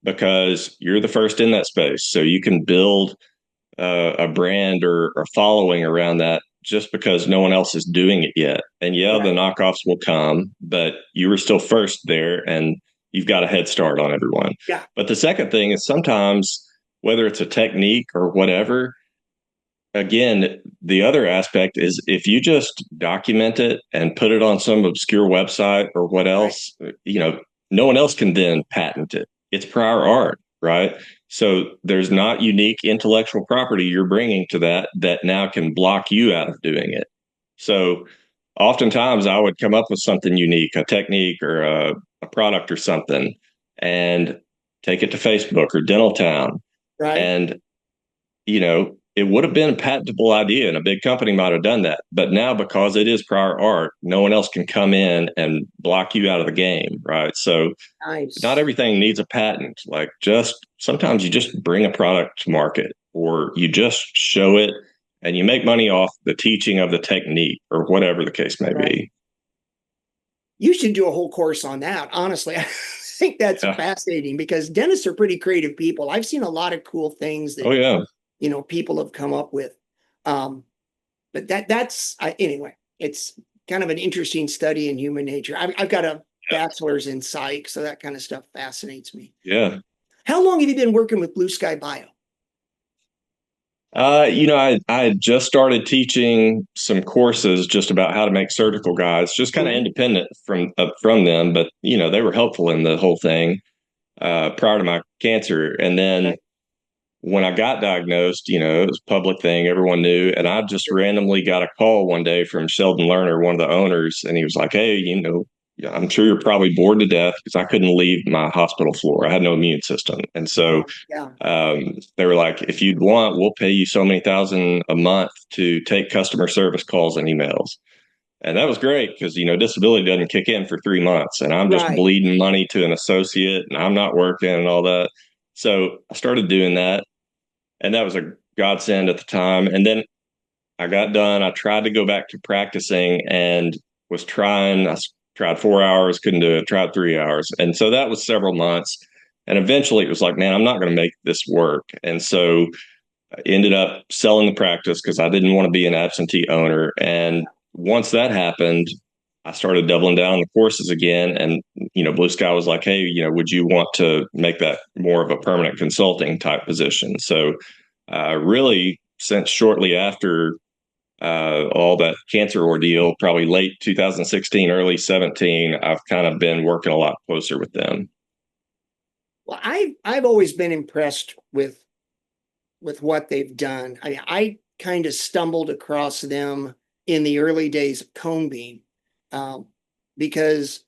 Because you're the first in that space. So you can build a brand or a following around that just because no one else is doing it yet. And yeah, the knockoffs will come, but you were still first there and you've got a head start on everyone. Yeah. But the second thing is sometimes, whether it's a technique or whatever, again, the other aspect is if you just document it and put it on some obscure website or what else, no one else can then patent it. It's prior art, right? So there's not unique intellectual property you're bringing to that now can block you out of doing it. So oftentimes I would come up with something unique, a technique or a product or something, and take it to Facebook or Dental Town. Right. And, it would have been a patentable idea and a big company might have done that. But now, because it is prior art, no one else can come in and block you out of the game. Right. So not Nice. everything needs a patent. Like, just sometimes you just bring a product to market or you just show it and you make money off the teaching of the technique or whatever the case may Right. be. You should do a whole course on that. Honestly, I think that's Yeah. fascinating because dentists are pretty creative people. I've seen a lot of cool things Oh that, yeah. people have come up with. Um, but anyway, it's kind of an interesting study in human nature. I've got a bachelor's in psych, so that kind of stuff fascinates me. Yeah. How long have you been working with Blue Sky Bio? I had just started teaching some courses just about how to make surgical guides, just kind of Mhm. independent from them, but they were helpful in the whole thing prior to my cancer. And then Right. when I got diagnosed, it was a public thing, everyone knew, and I just randomly got a call one day from Sheldon Lerner, one of the owners, and he was like, "Hey, yeah, I'm sure you're probably bored to death because I couldn't leave my hospital floor. I had no immune system. And so Yeah. they were like, if you'd want, we'll pay you so many thousand a month to take customer service calls and emails. And that was great because, disability doesn't kick in for 3 months and I'm just Right. bleeding money to an associate and I'm not working and all that. So I started doing that. And that was a godsend at the time. And then I got done. I tried to go back to practicing and I tried 4 hours, couldn't do it, tried 3 hours. And so that was several months. And eventually it was like, man, I'm not going to make this work. And so I ended up selling the practice because I didn't want to be an absentee owner. And once that happened, I started doubling down on the courses again. And, Blue Sky was like, hey, would you want to make that more of a permanent consulting type position? So really, since shortly after all that cancer ordeal, probably late 2016, early 17, I've kind of been working a lot closer with them. Well, I've always been impressed with what they've done. I kind of stumbled across them in the early days of Cone Beam because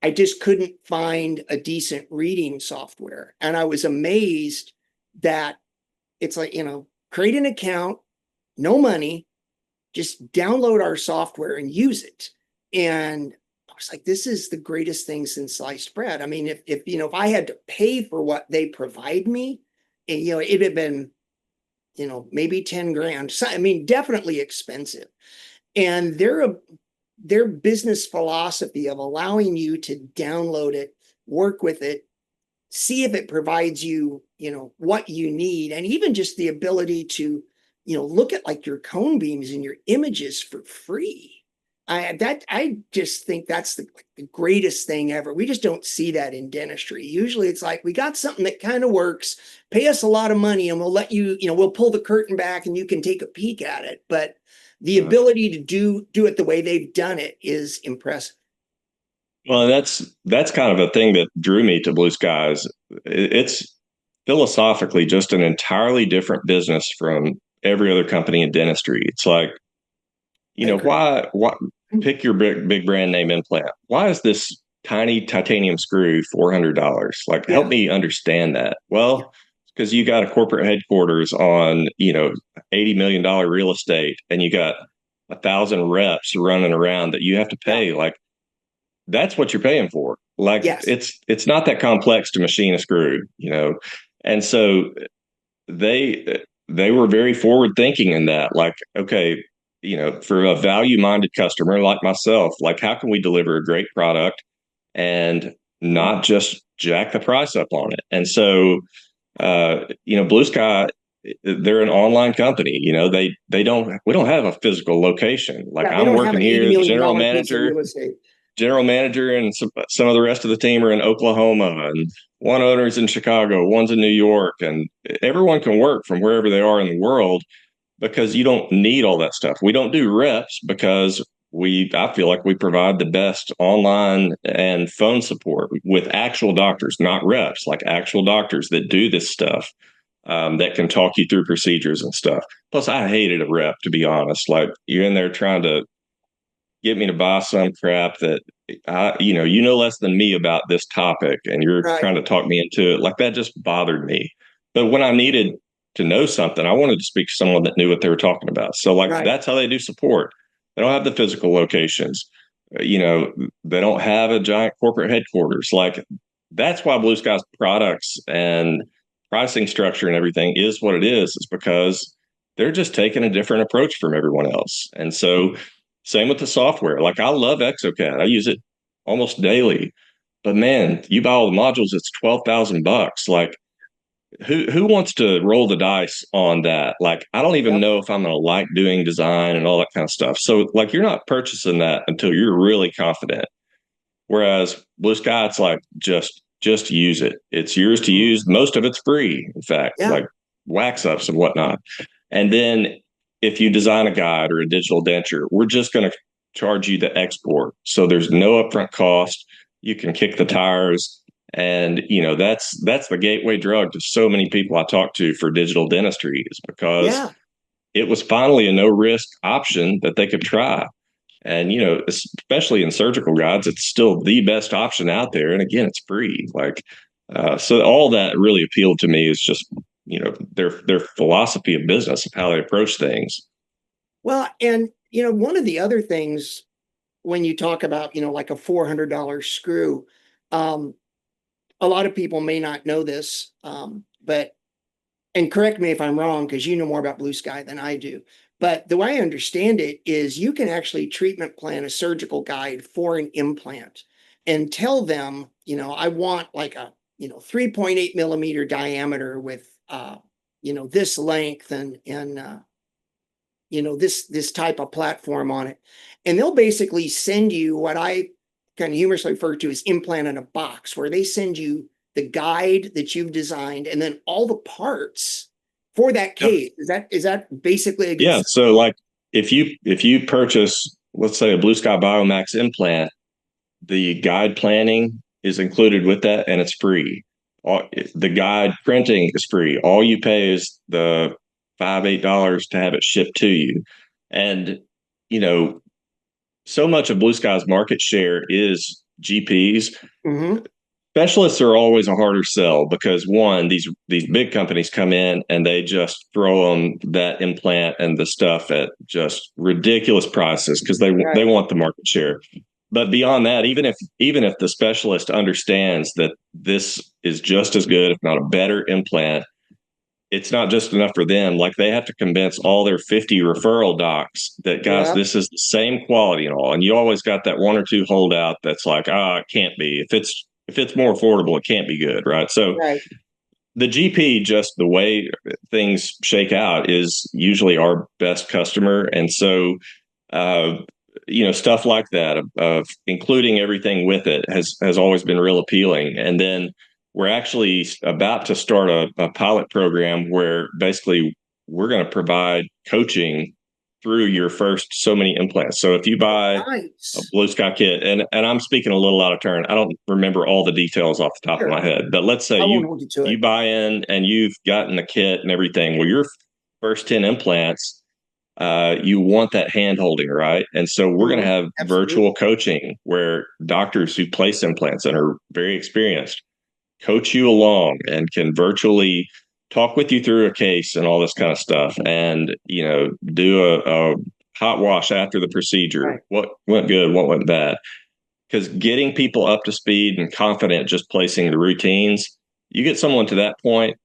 I just couldn't find a decent reading software. And I was amazed that it's like, create an account, no money, just download our software and use it. And I was like, this is the greatest thing since sliced bread. I mean, if I had to pay for what they provide me, it'd have been, maybe 10 grand. So, I mean, definitely expensive. And their business philosophy of allowing you to download it, work with it, see if it provides you, what you need, and even just the ability to, look at like your cone beams and your images for free. I just think that's the greatest thing ever. We just don't see that in dentistry. Usually it's like we got something that kind of works, pay us a lot of money and we'll let you, we'll pull the curtain back and you can take a peek at it. But the ability to do it the way they've done it is impressive. Well, that's kind of a thing that drew me to Blue Skies. It's philosophically just an entirely different business from every other company in dentistry. It's like, I agree. why pick your big brand name implant? Why is this tiny titanium screw $400? Like, help Yeah. me understand that. Well, because you got a corporate headquarters on, $80 million real estate and you got 1,000 reps running around that you have to Yeah. pay. Like, that's what you're paying for. Like, Yes. it's not that complex to machine a screw. And so they were very forward thinking in that. Like, okay, for a value minded customer like myself, like, how can we deliver a great product and not just jack the price up on it? And so, Blue Sky, they're an online company. We don't have a physical location. Like, Yeah. They I'm don't have working an $80 here, million piece of real estate. general manager, and some of the rest of the team are in Oklahoma, and one owner's in Chicago, one's in New York, and everyone can work from wherever they are in the world because you don't need all that stuff. We don't do reps because I feel like we provide the best online and phone support with actual doctors, not reps, like actual doctors that do this stuff, that can talk you through procedures and stuff. Plus, I hated a rep, to be honest. Like, you're in there trying to get me to buy some crap that you know less than me about this topic, and you're Right, trying to talk me into it. Like, that just bothered me. But when I needed to know something, I wanted to speak to someone that knew what they were talking about. So, like, right. that's how they do support. They don't have the physical locations. You know, they don't have a giant corporate headquarters. Like, that's why Blue Sky's products and pricing structure and everything is what it is because they're just taking a different approach from everyone else. And so, same with the software. Like, I love exocad, I use it almost daily. But man, you buy all the modules, it's $12,000. Like, who wants to roll the dice on that? Like, I don't even Yep. know if I'm gonna like doing design and all that kind of stuff. So, like, you're not purchasing that until you're really confident. Whereas Blue Sky, it's like, just use it. It's yours to Mhm. use. Most of it's free, in fact, Yeah. like wax ups and whatnot. And then if you design a guide or a digital denture, we're just going to charge you the export. So there's no upfront cost. You can kick the tires. And that's the gateway drug to so many people I talk to for digital dentistry, is because Yeah. it was finally a no risk option that they could try. And especially in surgical guides, it's still the best option out there. And again, it's free. Like, so all that really appealed to me is just their philosophy of business, of how they approach things. Well, and one of the other things when you talk about, like a $400 screw, um, a lot of people may not know this, but and correct me if I'm wrong, because you know more about Blue Sky than I do. But the way I understand it is you can actually treatment plan a surgical guide for an implant and tell them, I want like a, 3.8 millimeter diameter with, this length and this type of platform on it. And they'll basically send you what I kind of humorously refer to as implant in a box, where they send you the guide that you've designed and then all the parts for that Yep. case. Is that basically a good Yeah. So, like, if you purchase, let's say, a Blue Sky Biomax implant, the guide planning is included with that, and it's free. The guide printing is free. All you pay is the $5-8 to have it shipped to you. And you know, so much of Blue Sky's market share is GPs. Mhm. Specialists are always a harder sell because, one, these big companies come in and they just throw them that implant and the stuff at just ridiculous prices because they Right. want the market share. But beyond that, even if the specialist understands that this is just as good, if not a better implant, it's not just enough for them. Like, they have to convince all their 50 referral docs that, guys, Yep. this is the same quality and all. And you always got that one or two holdout that's like, it can't be. If it's more affordable, it can't be good, right? So Right. the GP, just the way things shake out, is usually our best customer. And so uh, stuff like that, of including everything with it, has always been real appealing. And then we're actually about to start a pilot program where basically we're going to provide coaching through your first so many implants. So if you buy a Nice. Blue Sky kit, and I'm speaking a little out of turn, I don't remember all the details off the top of Sure. my head, but let's say I you won't hold you to you it. buy in and you've gotten the kit and everything. Well, your first 10 implants, you want that hand holding, right? And so we're going to Mhm. have virtual Absolutely. coaching where doctors who place implants and are very experienced coach you along and can virtually talk with you through a case and all this kind of stuff, and do a hot wash after the procedure. Right. What went good, what went bad? Because getting people up to speed and confident just placing the routines, you get someone to that point,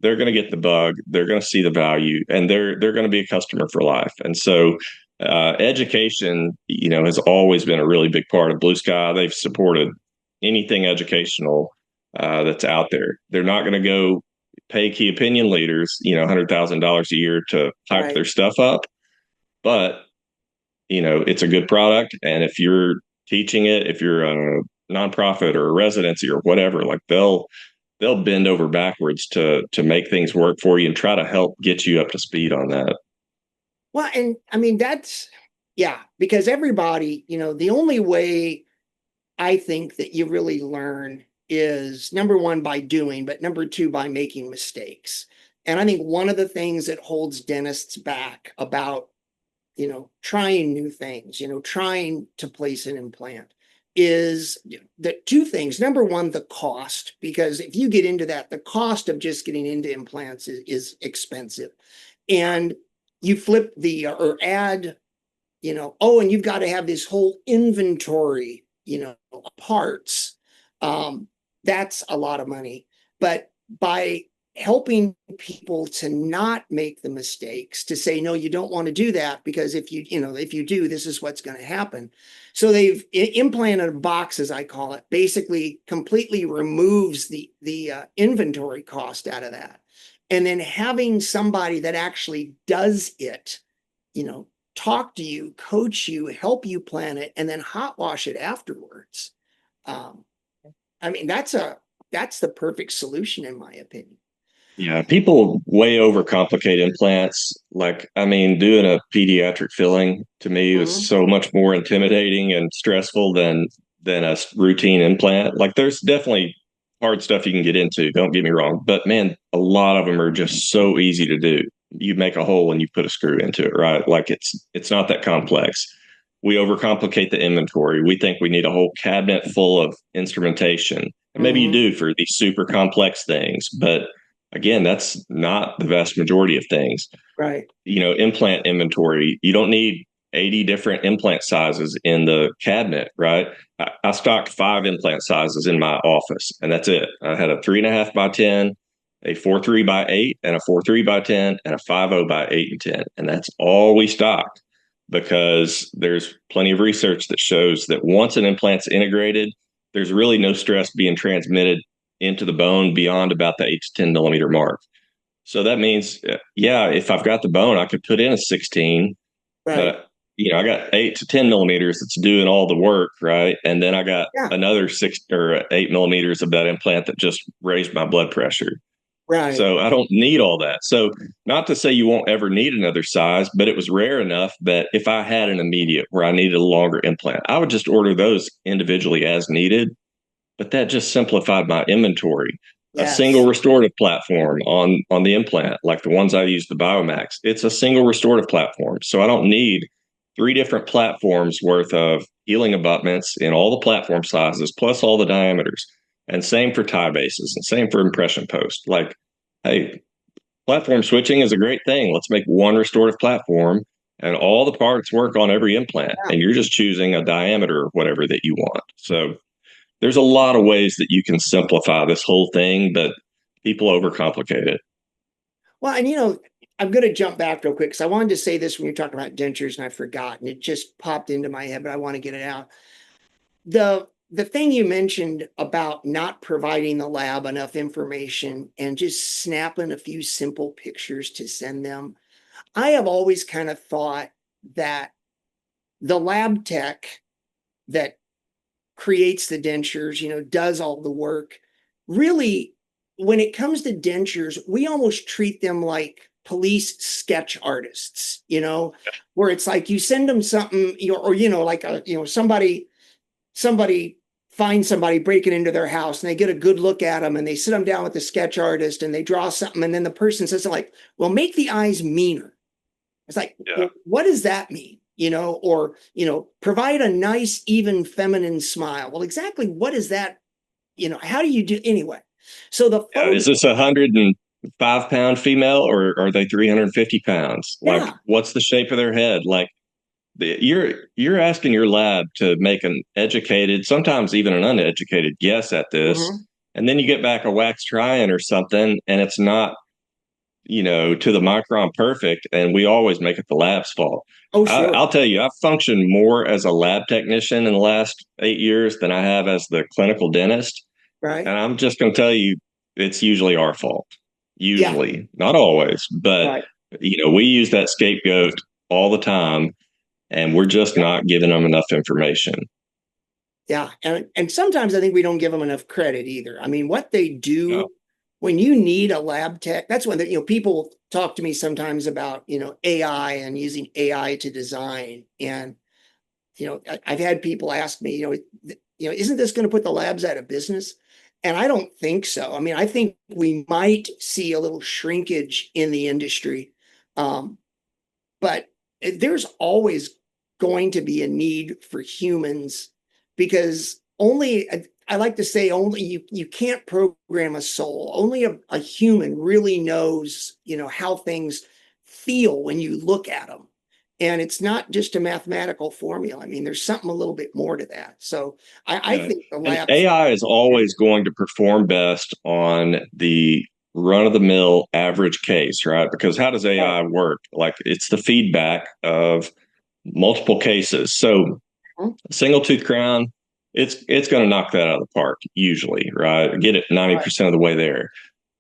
they're going to get the bug, they're going to see the value, and they're going to be a customer for life. And so education, has always been a really big part of Blue Sky. They've supported anything educational that's out there. They're not going to go pay key opinion leaders, $100,000 a year to hype Right. their stuff up, but it's a good product. And if you're teaching it, if you're a nonprofit or a residency or whatever, like, they'll bend over backwards to make things work for you and try to help get you up to speed on that. Well, and I mean, Yeah, because everybody, the only way I think that you really learn is number one, by doing, but number two, by making mistakes. And I think one of the things that holds dentists back about, trying new things, trying to place an implant is the two things. Number one, the cost, because if you get into that, the cost of just getting into implants is expensive. And you flip or add, oh, and you've got to have this whole inventory, parts. Um, that's a lot of money. But by helping people to not make the mistakes, to say, no, you don't want to do that, because if you do, this is what's going to happen. So they've implanted a box, as I call it, basically completely removes the inventory cost out of that. And then having somebody that actually does it, talk to you, coach you, help you plan it, and then hot wash it afterwards. Um, I mean, that's the perfect solution, in my opinion. Yeah, people way overcomplicate implants. Like, I mean, doing a pediatric filling to me was Mhm. so much more intimidating and stressful than a routine implant. Like, there's definitely hard stuff you can get into, don't get me wrong, but man, a lot of them are just so easy to do. You make a hole and you put a screw into it, right? Like, it's not that complex. We overcomplicate the inventory. We think we need a whole cabinet full of instrumentation. And maybe you Mhm. do for these super complex things, but again, that's not the vast majority of things. Right. Implant inventory, you don't need 80 different implant sizes in the cabinet, right? I stocked 5 implant sizes in my office, and that's it. I had a 3.5 by 10, a 4.3 by 8, and a 4.3 by 10, and a 5.0 by 8 and 10. And that's all we stocked, because there's plenty of research that shows that once an implant's integrated, there's really no stress being transmitted into the bone beyond about the 8 to 10 millimeter mark. So that means, yeah, if I've got the bone, I could put in a 16, Right. but I got 8 to 10 millimeters that's doing all the work, right? And then I got Yeah. another 6 or 8 millimeters of that implant that just raised my blood pressure. Right. So I don't need all that. So not to say you won't ever need another size, but it was rare enough that if I had an immediate where I needed a longer implant, I would just order those individually as needed, but that just simplified my inventory. A single Yes. restorative platform on the implant, like the ones I use, the Biomax, it's a single restorative platform. So I don't need 3 different platforms worth of healing abutments in all the platform sizes, plus all the diameters. And same for tie bases and same for impression post. Like, hey, platform switching is a great thing. Let's make one restorative platform and all the parts work on every implant. Yeah. And you're just choosing a diameter or whatever that you want. So there's a lot of ways that you can simplify this whole thing, but people overcomplicate it. Well, and I'm going to jump back real quick because I wanted to say this when you're talking about dentures, and I forgot, and it just popped into my head, but I want to get it out. The thing you mentioned about not providing the lab enough information and just snapping a few simple pictures to send them. I have always kind of thought that the lab tech that creates the dentures, does all the work. Really, when it comes to dentures, we almost treat them like police sketch artists, where it's like you send them something, or like somebody finds somebody breaking into their house and they get a good look at them and they sit them down with the sketch artist and they draw something, and then the person says like, well, make the eyes meaner. It's like, Yeah. well, what does that mean? Or, provide a nice, even feminine smile. Well, exactly what is that? How do you do anyway? So the Yeah. photo, Is this 105 pound female, or are they 350 pounds? Like, yeah. what's the shape of their head? Like, you're asking your lab to make an educated, sometimes even an uneducated guess at this. Mhm. And then you get back a wax try-in or something, and it's not, to the micron perfect, and we always make it the lab's fault. Oh, I'll sure. tell you, I've functioned more as a lab technician in the last 8 years than I have as the clinical dentist. Right. And I'm just going to tell you, it's usually our fault. Yeah. Usually, not always, but Right. we use that scapegoat all the time, and we're just Yep. not giving them enough information. Yeah. And sometimes I think we don't give them enough credit either. I mean, what they No. do when you need a lab tech, that's when people talk to me sometimes about, AI and using AI to design. And, I've had people ask me, isn't this going to put the labs out of business? And I don't think so. I mean, I think we might see a little shrinkage in the industry. But there's always going to be a need for humans because only, I like to say, only you can't program a soul. Only a human really knows, how things feel when you look at them. And it's not just a mathematical formula. I mean, there's something a little bit more to that. So I Yeah. think the And labs. AI is always going to perform best on the run of the mill average case, right? Because how does AI work? Like it's the feedback of multiple cases. So a single tooth crown, it's going to knock that out of the park usually, right? Get it 90% of the way there.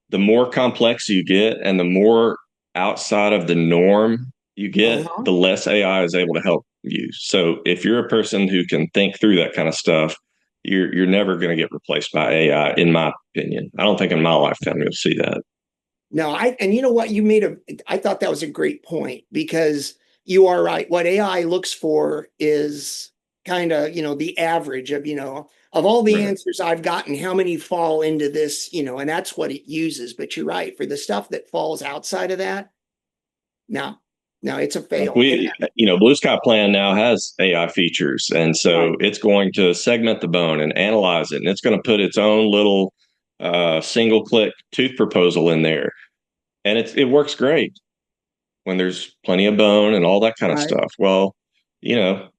The more complex you get and the more outside of the norm you get, Uh-huh. the less AI is able to help you. So if you're a person who can think through that kind of stuff, you're never going to get replaced by AI, in my opinion. I don't think in my lifetime you'll see that. No, and you know what I thought that was a great point because you are right. What AI looks for is kind of, the average of, of all the Right. answers I've gotten, how many fall into this, and that's what it uses. But you're right. For the stuff that falls outside of that, no, no, it's a Like fail. Blue Sky Plan now has AI features, and Right, so it's going to segment the bone and analyze it, and it's going to put its own little single click tooth proposal in there, and it works great when there's plenty of bone and all that kind of right. stuff. Well,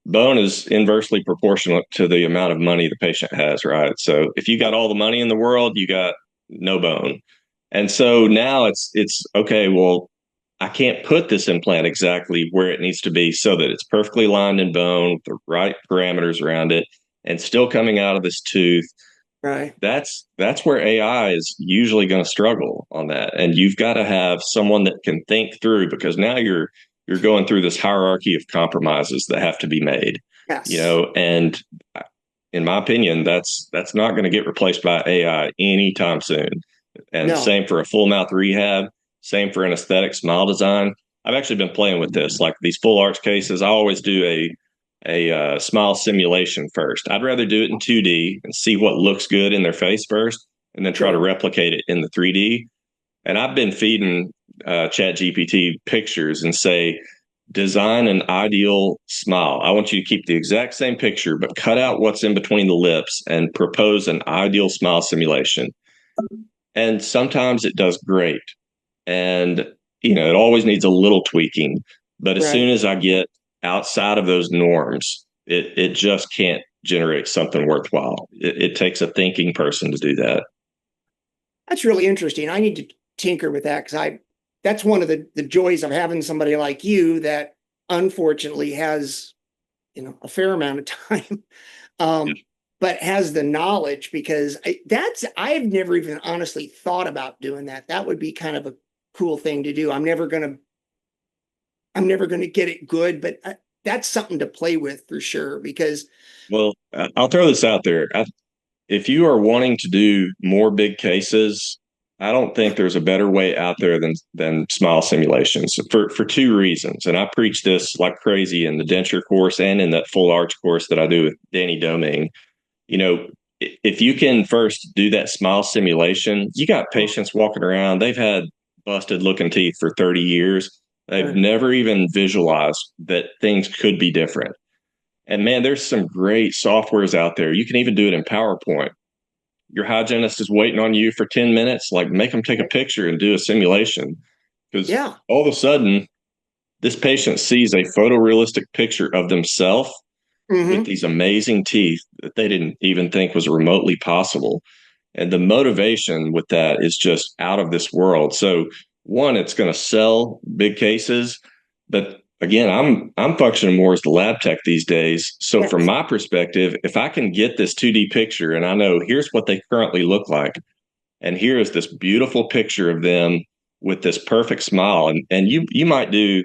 bone is inversely proportional to the amount of money the patient has, right? So if you got all the money in the world, you got no bone. And so now it's okay, well, I can't put this implant exactly where it needs to be so that it's perfectly lined in bone with the right parameters around it and still coming out of this tooth. Right. That's where AI is usually going to struggle on that. And you've got to have someone that can think through, because now you're going through this hierarchy of compromises that have to be made. Yes. And in my opinion, that's not going to get replaced by AI anytime soon. And No. same for a full mouth rehab, same for an aesthetic smile design. I've actually been playing with this, like these full arch cases. I always do a smile simulation first. I'd rather do it in 2D and see what looks good in their face first, and then try to Sure. replicate it in the 3D. And I've been feeding Chat GPT pictures and say, design an ideal smile. I want you to keep the exact same picture, but cut out what's in between the lips and propose an ideal smile simulation. And sometimes it does great. And, it always needs a little tweaking. But as Right. soon as I get outside of those norms, it just can't generate something worthwhile. It takes a thinking person to do that. That's really interesting. I need to tinker with that because that's one of the joys of having somebody like you that unfortunately has, a fair amount of time, um, but has the knowledge because I've never even honestly thought about doing that. That would be kind of a cool thing to do. I'm never gonna get it good, but that's something to play with for sure because Well, I'll throw this out there. If you are wanting to do more big cases, I don't think there's a better way out there than smile simulations for two reasons. And I preach this like crazy in the denture course and in that full arch course that I do with Danny Doming. If you can first do that smile simulation, you got patients walking around, they've had busted looking teeth for 30 years. They've never even visualized that things could be different. And man, there's some great softwares out there. You can even do it in PowerPoint. Your hygienist is waiting on you for 10 minutes, like make them take a picture and do a simulation. Because yeah. all of a sudden, this patient sees a photorealistic picture of themselves with Hmm. these amazing teeth that they didn't even think was remotely possible. And the motivation with that is just out of this world. So one, it's going to sell big cases, but again, I'm functioning more as the lab tech these days. So Yeah. from my perspective, if I can get this 2D picture and I know here's what they currently look like, and here is this beautiful picture of them with this perfect smile, and you might do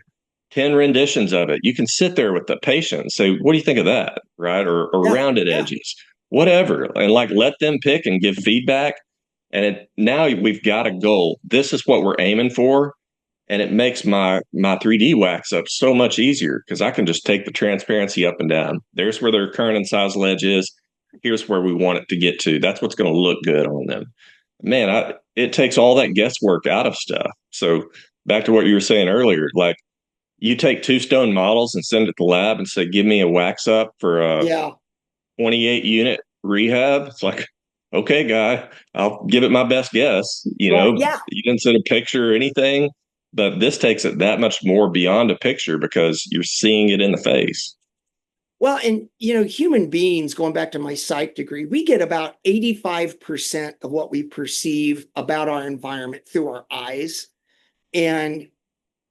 10 renditions of it. You can sit there with the patient and say, what do you think of that? Right. Or Yeah. rounded Yeah. edges, whatever. And like let them pick and give feedback. And now we've got a goal. This is what we're aiming for. And it makes my 3D wax up so much easier because I can just take the transparency up and down. There's where their current incisal ledge is. Here's where we want it to get to. That's what's going to look good on them. Man, it takes all that guesswork out of stuff. So back to what you were saying earlier, like you take 2 stone models and send it to the lab and say, give me a wax up for a Yeah. 28 unit rehab. It's like, okay, guy, I'll give it my best guess. Right. Yeah. You didn't send a picture or anything, but this takes it that much more beyond a picture because you're seeing it in the face. Well, and human beings, going back to my psych degree, we get about 85% of what we perceive about our environment through our eyes. And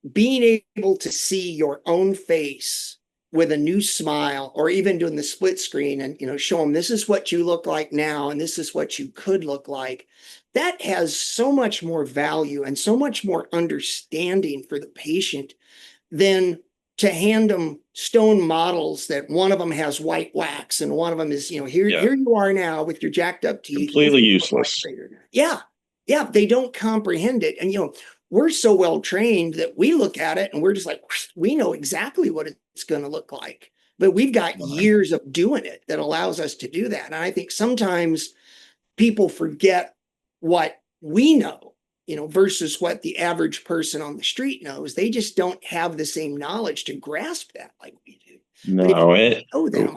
being able to see your own face with a new smile, or even doing the split screen and show them this is what you look like now and this is what you could look like, that has so much more value and so much more understanding for the patient than to hand them stone models that one of them has white wax and one of them is here you are now with your jacked up teeth. Completely useless. Yeah, they don't comprehend it. And we're so well trained that we look at it and we're just like, we know exactly what it's going to look like. But we've got years of doing it that allows us to do that. And I think sometimes people forget what we know, versus what the average person on the street knows. They just don't have the same knowledge to grasp that like we do. No,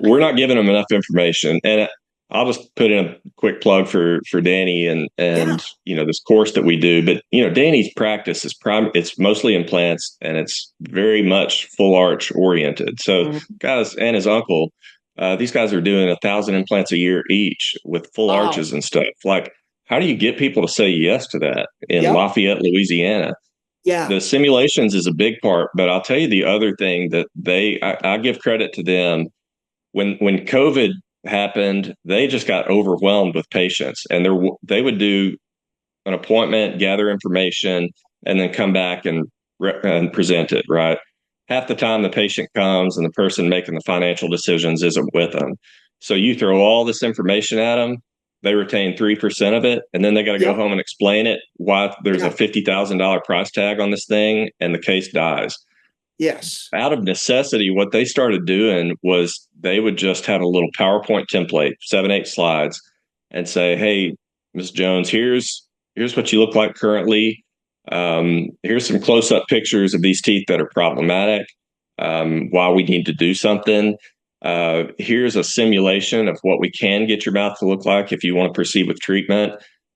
we're not giving them enough information. And I'll just put in a quick plug for Danny and this course that we do. But Danny's practice is it's mostly implants and it's very much full arch oriented. So guys and his uncle, these guys are doing 1,000 implants a year each with full arches and stuff. Like, how do you get people to say yes to that in Lafayette, Louisiana? Yeah. The simulations is a big part, but I'll tell you the other thing that I give credit to them. When COVID happened, they just got overwhelmed with patients, and they would do an appointment, gather information, and then come back and present it. Right, half the time the patient comes and the person making the financial decisions isn't with them. So you throw all this information at them, they retain 3% of it, and then they got to go home and explain it why there's a $50,000 price tag on this thing, and the case dies. Yes. Out of necessity, what they started doing was they would just have a little PowerPoint template, 7-8 slides, and say, "Hey, Ms. Jones, here's what you look like currently. Here's some close-up pictures of these teeth that are problematic. Why we need to do something. Here's a simulation of what we can get your mouth to look like if you want to proceed with treatment.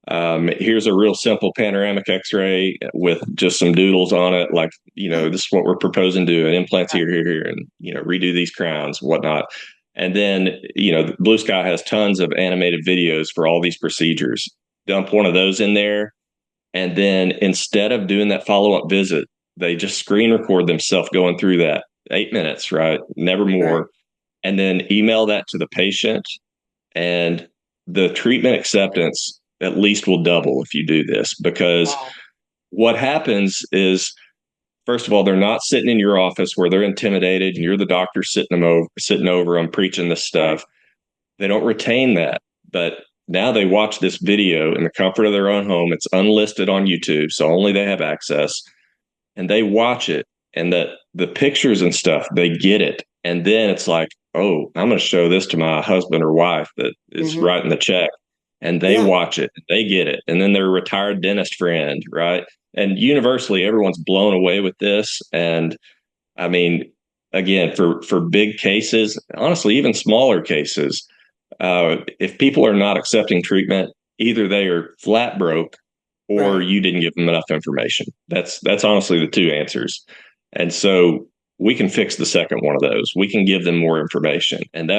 Here's a real simple panoramic x-ray with just some doodles on it. Like, this is what we're proposing to do, and implants here, and, redo these crowns, whatnot." And then, Blue Sky has tons of animated videos for all these procedures. Dump one of those in there. And then instead of doing that follow-up visit, they just screen record themselves going through that 8 minutes, right? Never more. Right. And then email that to the patient, and the treatment acceptance at least will double if you do this, because what happens is, first of all, they're not sitting in your office where they're intimidated and you're the doctor sitting over them preaching this stuff. They don't retain that, but now they watch this video in the comfort of their own home. It's unlisted on YouTube, so only they have access, and they watch it, and the pictures and stuff, they get it. And then it's like, oh, I'm going to show this to my husband or wife that is writing the check. And they watch it, they get it. And then their retired dentist friend, right? And universally, everyone's blown away with this. And I mean, again, for big cases, honestly, even smaller cases, if people are not accepting treatment, either they are flat broke or you didn't give them enough information. That's honestly the two answers. And so we can fix the second one of those. We can give them more information. And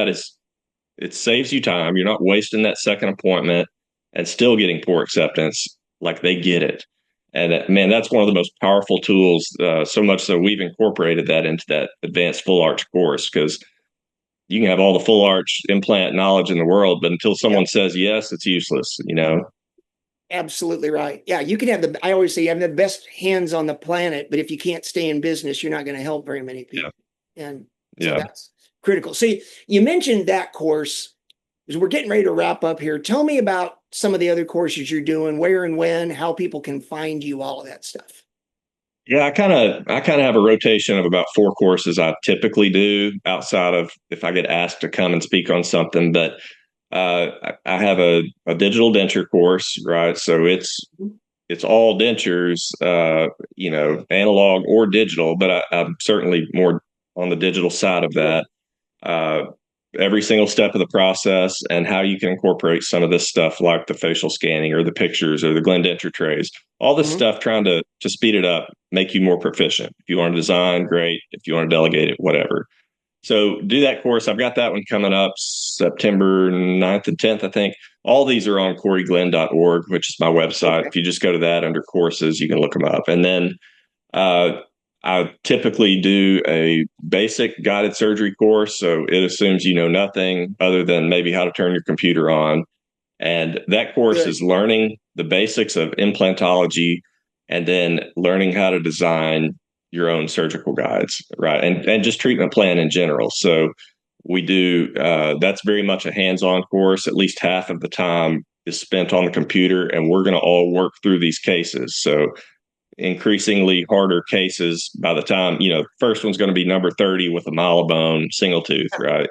it saves you time. You're not wasting that second appointment and still getting poor acceptance. Like, they get it. And man, that's one of the most powerful tools. So much so we've incorporated that into that advanced full arch course, because you can have all the full arch implant knowledge in the world, but until someone says yes, it's useless, Absolutely right. Yeah, you can have I always say you have the best hands on the planet, but if you can't stay in business, you're not going to help very many people. And so that's critical. So you mentioned that course. as we're getting ready to wrap up here, tell me about some of the other courses you're doing, where and when, how people can find you, all of that stuff. Yeah, I kind of have a rotation of about 4 courses I typically do outside of if I get asked to come and speak on something. But I have a digital denture course, right? So it's all dentures, analog or digital, but I'm certainly more on the digital side of that. Uh, every single step of the process and how you can incorporate some of this stuff like the facial scanning or the pictures or the Glen denture trays, all this stuff trying to speed it up, make you more proficient. If you want to design, great. If you want to delegate it, whatever. So do that course. I've got that one coming up September 9th and 10th, I think. All these are on coryglenn.org, which is my website. Okay. If you just go to that under courses, you can look them up. And then uh, I typically do a basic guided surgery course. So it assumes you know nothing other than maybe how to turn your computer on. And that course is learning the basics of implantology and then learning how to design your own surgical guides, right? And just treatment plan in general. So we do, that's very much a hands-on course. At least half of the time is spent on the computer, and we're going to all work through these cases. So increasingly harder cases by the time, first one's going to be number 30 with a malabone single tooth, right?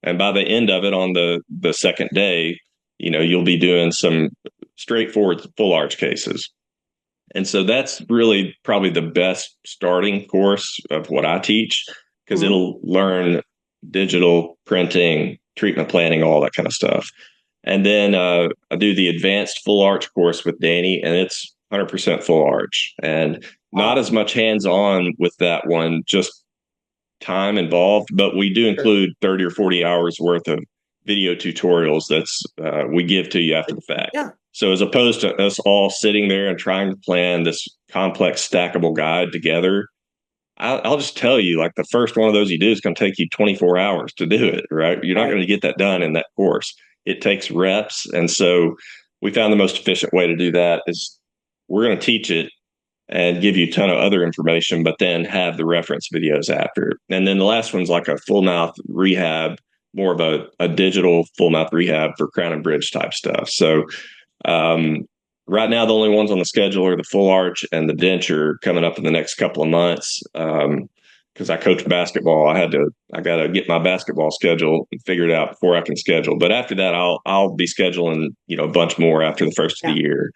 And by the end of it on the second day, you'll be doing some straightforward full arch cases. And so that's really probably the best starting course of what I teach, because it'll learn digital printing, treatment planning, all that kind of stuff. And then I do the advanced full arch course with Danny, and it's 100% full arch and not as much hands-on with that one, just time involved, but we do include 30 or 40 hours worth of video tutorials that's we give to you after the fact. Yeah. So as opposed to us all sitting there and trying to plan this complex stackable guide together, I'll just tell you, like, the first one of those you do is going to take you 24 hours to do it, right? You're not going to get that done in that course. It takes reps. And so we found the most efficient way to do that is we're going to teach it and give you a ton of other information, but then have the reference videos after. And then the last one's like a full mouth rehab, more of a digital full mouth rehab for crown and bridge type stuff. So right now, the only ones on the schedule are the full arch and the denture coming up in the next couple of months. Because I coach basketball, I got to get my basketball schedule figured out before I can schedule. But after that, I'll be scheduling, a bunch more after the first of the year.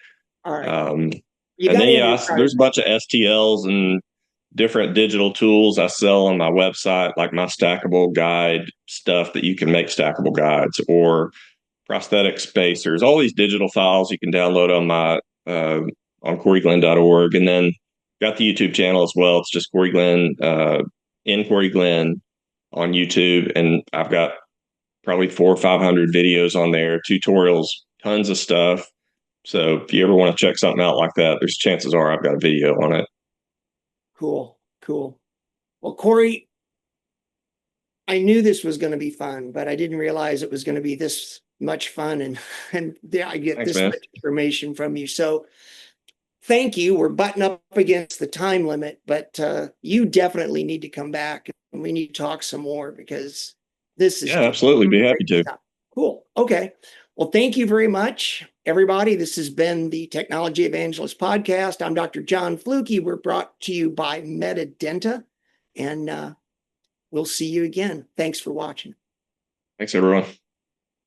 All right. And then, there's a bunch of STLs and different digital tools I sell on my website, like my stackable guide stuff that you can make stackable guides, or prosthetic spacers, all these digital files you can download on my on coryglenn.org. And then got the YouTube channel as well. It's just Cory Glenn, in Cory Glenn on YouTube. And I've got probably 400 or 500 videos on there, tutorials, tons of stuff. So if you ever want to check something out like that, there's chances are I've got a video on it. Cool. Well, Cory, I knew this was going to be fun, but I didn't realize it was going to be this much fun, and I get this much information from you. So thank you. We're butting up against the time limit, but you definitely need to come back and we need to talk some more, because this is absolutely be happy to. Cool. Okay. Well, thank you very much, everybody. This has been the Technology Evangelist Podcast. I'm Dr. John Fluke. We're brought to you by Medidenta, and we'll see you again. Thanks for watching. Thanks, everyone.